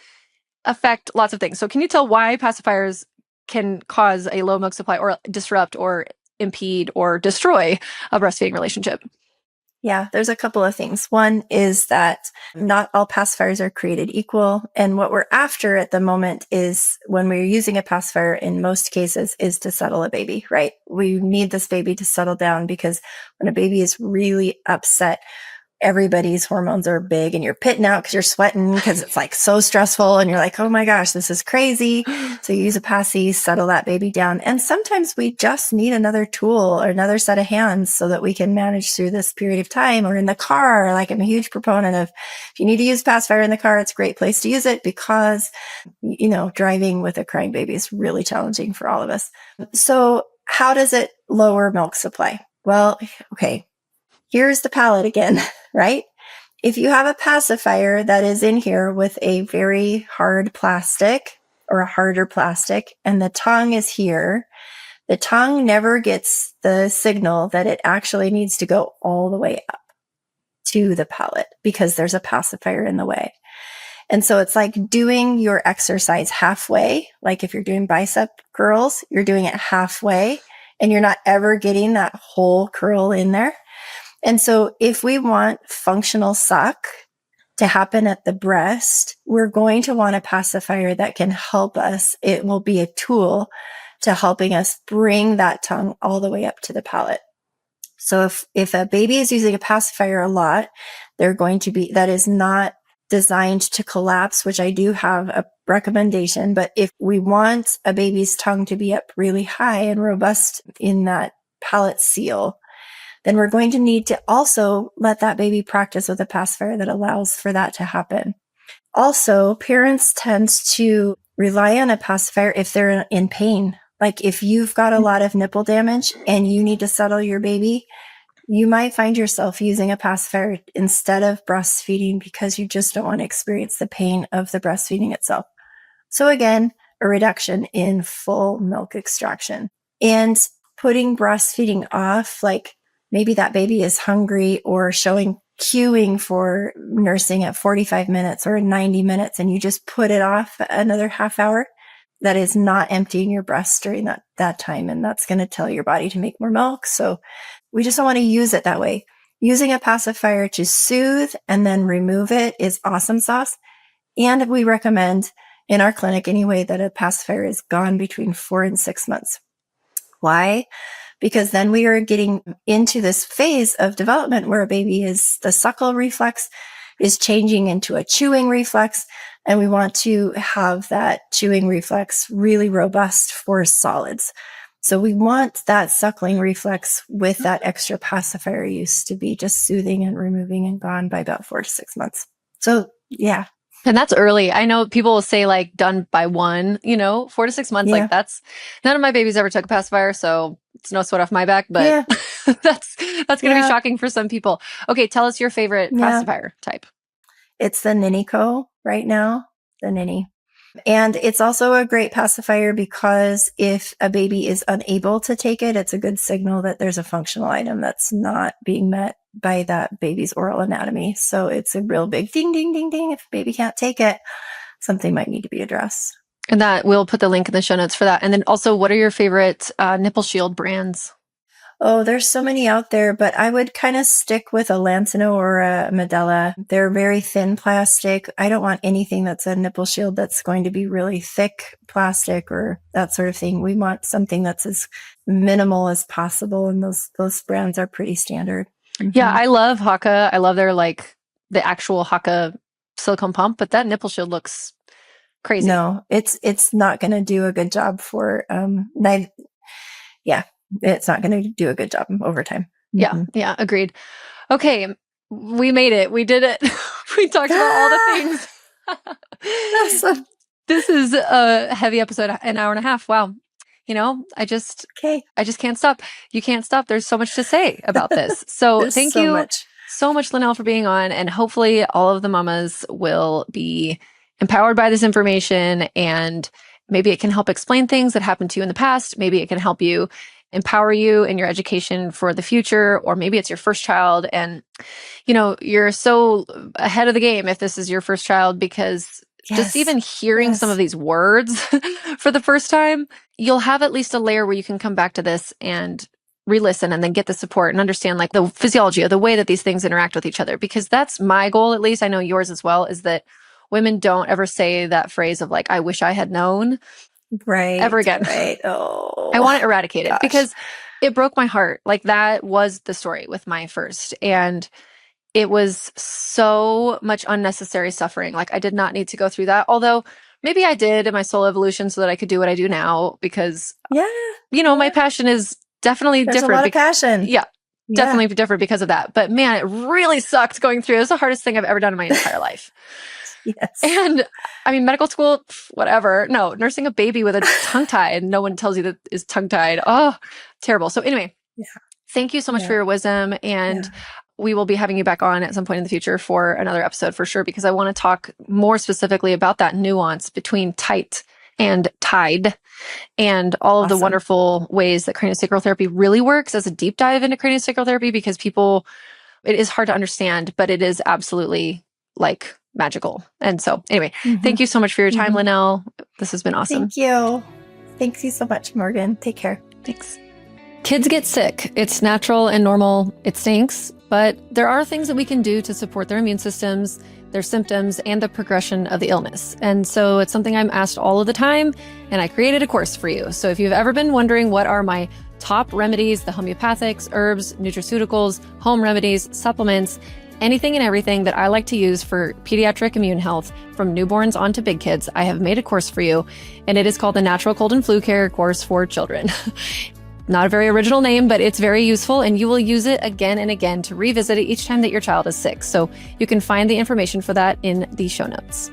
affect lots of things. So can you tell why pacifiers can cause a low milk supply or disrupt or impede or destroy a breastfeeding relationship? Yeah, there's a couple of things. One is that not all pacifiers are created equal. And what we're after at the moment is when we're using a pacifier in most cases is to settle a baby, right? We need this baby to settle down because when a baby is really upset, everybody's hormones are big and you're pitting out because you're sweating because it's like so stressful and you're like, oh my gosh, this is crazy. So you use a passy, settle that baby down. And sometimes we just need another tool or another set of hands so that we can manage through this period of time. Or in the car, like I'm a huge proponent of if you need to use pacifier in the car, it's a great place to use it because, driving with a crying baby is really challenging for all of us. So how does it lower milk supply? Well, okay. Here's the palate again, right? If you have a pacifier that is in here with a very hard plastic or a harder plastic and the tongue is here, the tongue never gets the signal that it actually needs to go all the way up to the palate because there's a pacifier in the way. And so it's like doing your exercise halfway. Like if you're doing bicep curls, you're doing it halfway and you're not ever getting that whole curl in there. And so if we want functional suck to happen at the breast, we're going to want a pacifier that can help us. It will be a tool to helping us bring that tongue all the way up to the palate. So if a baby is using a pacifier a lot, that is not designed to collapse, which I do have a recommendation. But if we want a baby's tongue to be up really high and robust in that palate seal, then we're going to need to also let that baby practice with a pacifier that allows for that to happen. Also, parents tend to rely on a pacifier if they're in pain. Like if you've got a lot of nipple damage and you need to settle your baby, you might find yourself using a pacifier instead of breastfeeding because you just don't want to experience the pain of the breastfeeding itself. So again, a reduction in full milk extraction. And putting breastfeeding off, like maybe that baby is hungry or showing queuing for nursing at 45 minutes or 90 minutes, and you just put it off another half hour, that is not emptying your breast during that time. And that's going to tell your body to make more milk. So we just don't want to use it that way. Using a pacifier to soothe and then remove it is awesome sauce. And we recommend in our clinic anyway that a pacifier is gone between 4 and 6 months. Why? Because then we are getting into this phase of development where a baby the suckle reflex is changing into a chewing reflex. And we want to have that chewing reflex really robust for solids. So we want that suckling reflex with that extra pacifier use to be just soothing and removing and gone by about 4 to 6 months. So yeah. And that's early. I know people will say like done by 1, 4 to 6 months. Yeah. Like none of my babies ever took a pacifier. So it's no sweat off my back, but Yeah. that's going to be shocking for some people. Okay. Tell us your favorite pacifier type. It's the Ninnyco right now, the Ninny. And it's also a great pacifier because if a baby is unable to take it, it's a good signal that there's a functional item that's not being met by that baby's oral anatomy. So it's a real big ding, ding, ding, ding. If baby can't take it, something might need to be addressed. And that we'll put the link in the show notes for that. And then also, what are your favorite nipple shield brands? Oh, there's so many out there, but I would kind of stick with a Lancino or a Medela. They're very thin plastic. I don't want anything that's a nipple shield that's going to be really thick plastic or that sort of thing. We want something that's as minimal as possible. And those brands are pretty standard. Mm-hmm. Yeah, I love Haka. I love their the actual Haka silicone pump, but that nipple shield looks crazy. No, it's not going to do a good job for it's not going to do a good job over time. Mm-hmm. Yeah, agreed. Okay, we made it. We did it. We talked about all the things. Awesome. This is a heavy episode, an hour and a half. Wow. I just can't stop. You can't stop. There's so much to say about this. So thank you so much, Lynelle, for being on. And hopefully all of the mamas will be empowered by this information, and maybe it can help explain things that happened to you in the past. Maybe it can help you empower you in your education for the future, or maybe it's your first child and, you're so ahead of the game if this is your first child, because just even hearing some of these words for the first time, you'll have at least a layer where you can come back to this and re-listen and then get the support and understand the physiology of the way that these things interact with each other. Because that's my goal, at least I know yours as well, is that women don't ever say that phrase of I wish I had known. Right. Ever again. Right. Oh, I want it eradicated because it broke my heart. That was the story with my first. And it was so much unnecessary suffering. I did not need to go through that. Although maybe I did in my soul evolution so that I could do what I do now because, my passion is definitely There's different. A lot of passion. Yeah. Definitely different because of that. But man, it really sucked going through. It was the hardest thing I've ever done in my entire life. Yes. And medical school, whatever. No, nursing a baby with a tongue tied. No one tells you that is tongue tied. Oh, terrible. So anyway, thank you so much for your wisdom. And we will be having you back on at some point in the future for another episode for sure, because I want to talk more specifically about that nuance between tight and tied and all of the wonderful ways that craniosacral therapy really works as a deep dive into craniosacral therapy, because it is hard to understand, but it is absolutely magical. And so anyway, thank you so much for your time, Lynelle. This has been awesome. Thank you. Thanks you so much, Morgan. Take care. Thanks. Kids get sick. It's natural and normal. It stinks, but there are things that we can do to support their immune systems, their symptoms, and the progression of the illness. And so it's something I'm asked all of the time, and I created a course for you. So if you've ever been wondering what are my top remedies, the homeopathics, herbs, nutraceuticals, home remedies, supplements, anything and everything that I like to use for pediatric immune health from newborns on to big kids, I have made a course for you, and it is called the Natural Cold and Flu Care Course for Children. Not a very original name, but it's very useful, and you will use it again and again to revisit it each time that your child is sick. So you can find the information for that in the show notes.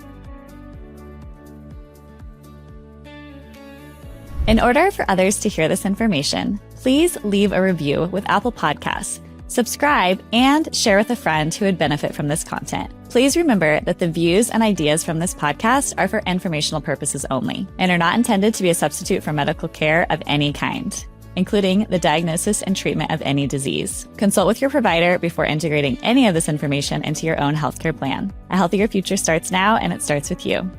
In order for others to hear this information, please leave a review with Apple Podcasts. Subscribe and share with a friend who would benefit from this content. Please remember that the views and ideas from this podcast are for informational purposes only and are not intended to be a substitute for medical care of any kind. including the diagnosis and treatment of any disease. Consult with your provider before integrating any of this information into your own healthcare plan. A healthier future starts now, and it starts with you.